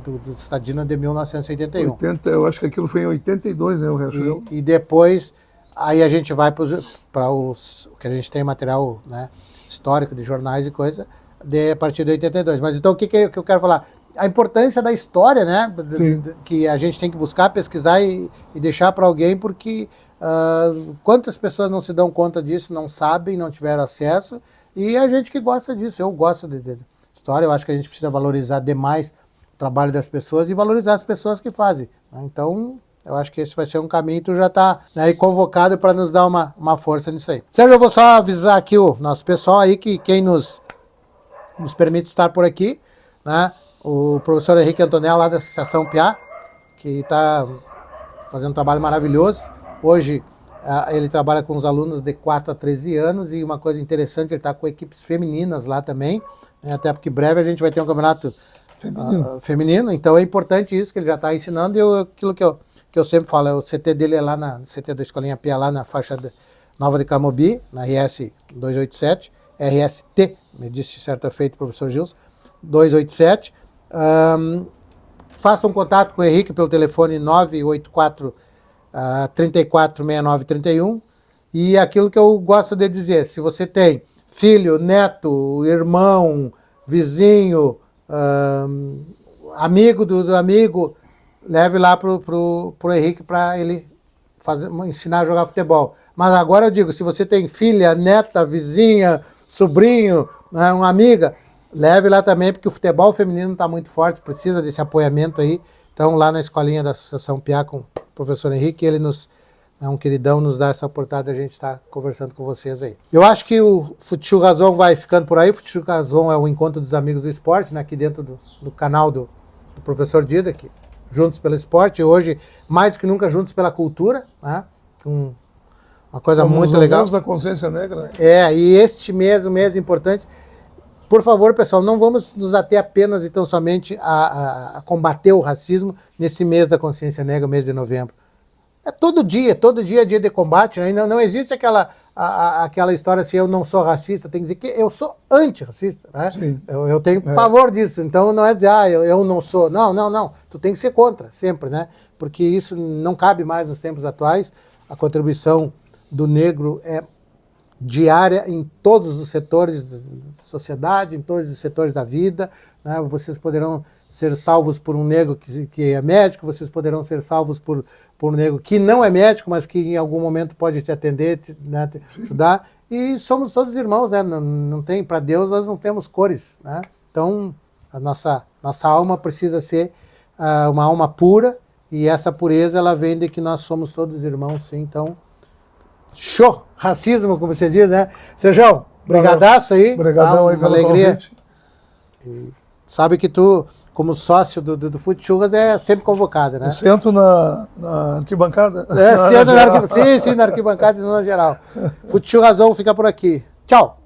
Do Estadino de 1981. Eu acho que aquilo foi em 82, né, o Riachuelo. E depois, aí a gente vai para o que a gente tem material, né, histórico de jornais e coisa, a partir de 82. Mas então o que eu quero falar? A importância da história, né, que a gente tem que buscar, pesquisar e deixar para alguém, porque quantas pessoas não se dão conta disso, não sabem, não tiveram acesso, e a gente que gosta disso, eu gosto de história, eu acho que a gente precisa valorizar demais o trabalho das pessoas e valorizar as pessoas que fazem, né? Então, eu acho que esse vai ser um caminho, tu já está, né, convocado para nos dar uma força nisso aí. Sérgio, eu vou só avisar aqui o nosso pessoal aí, que quem nos permite estar por aqui, né, o professor Henrique Antonella, lá da Associação Piá, que está fazendo um trabalho maravilhoso. Hoje ele trabalha com os alunos de 4 a 13 anos e uma coisa interessante, ele está com equipes femininas lá também, né, até porque breve a gente vai ter um campeonato feminino, então é importante isso que ele já está ensinando. E aquilo que eu sempre falo, o CT dele é lá CT da Escolinha Piá, lá na faixa Nova de Camobi, na RS 287, RST, me disse certa feita o professor Gilson, 287. Faça um contato com o Henrique pelo telefone 984 34 69 31. E aquilo que eu gosto de dizer, se você tem filho, neto, irmão, vizinho, amigo do amigo, leve lá pro Henrique para ele ensinar a jogar futebol. Mas agora eu digo, se você tem filha, neta, vizinha, sobrinho, uma amiga, leve lá também, porque o futebol feminino está muito forte, precisa desse apoiamento aí. Então, lá na escolinha da Associação Piá, com o professor Henrique, ele é um queridão, nos dá essa oportunidade, a gente está conversando com vocês aí. Eu acho que o Futchurazon vai ficando por aí. O Futchurazon é o encontro dos amigos do esporte, né, aqui dentro do canal do professor Dida, aqui, Juntos pelo Esporte, hoje, mais do que nunca, juntos pela cultura, né, uma coisa muito legal. Somos da consciência negra. E este mês, um mês importante. Por favor, pessoal, não vamos nos ater apenas e tão somente a combater o racismo nesse mês da consciência negra, mês de novembro. É todo dia é dia de combate, né? Não existe aquela história assim, eu não sou racista, tem que dizer que eu sou antirracista, né? Eu tenho pavor disso, então não é dizer, eu não sou, não, tu tem que ser contra, sempre, né? Porque isso não cabe mais nos tempos atuais. A contribuição do negro é diária em todos os setores da sociedade, em todos os setores da vida, né? Vocês poderão ser salvos por um negro que é médico, vocês poderão ser salvos por um negro que não é médico, mas que em algum momento pode te atender, né, te ajudar. E somos todos irmãos, né? Não tem, para Deus nós não temos cores, né? Então a nossa alma precisa ser uma alma pura, e essa pureza ela vem de que nós somos todos irmãos, sim. Então, show! Racismo, como você diz, né? Sérgio, brigadaço aí. Obrigadão aí pela alegria. E sabe que tu, como sócio do Futchuras, é sempre convocado, né? Eu sento na arquibancada? Sim, na arquibancada e não na geral. Futchurazão fica por aqui. Tchau!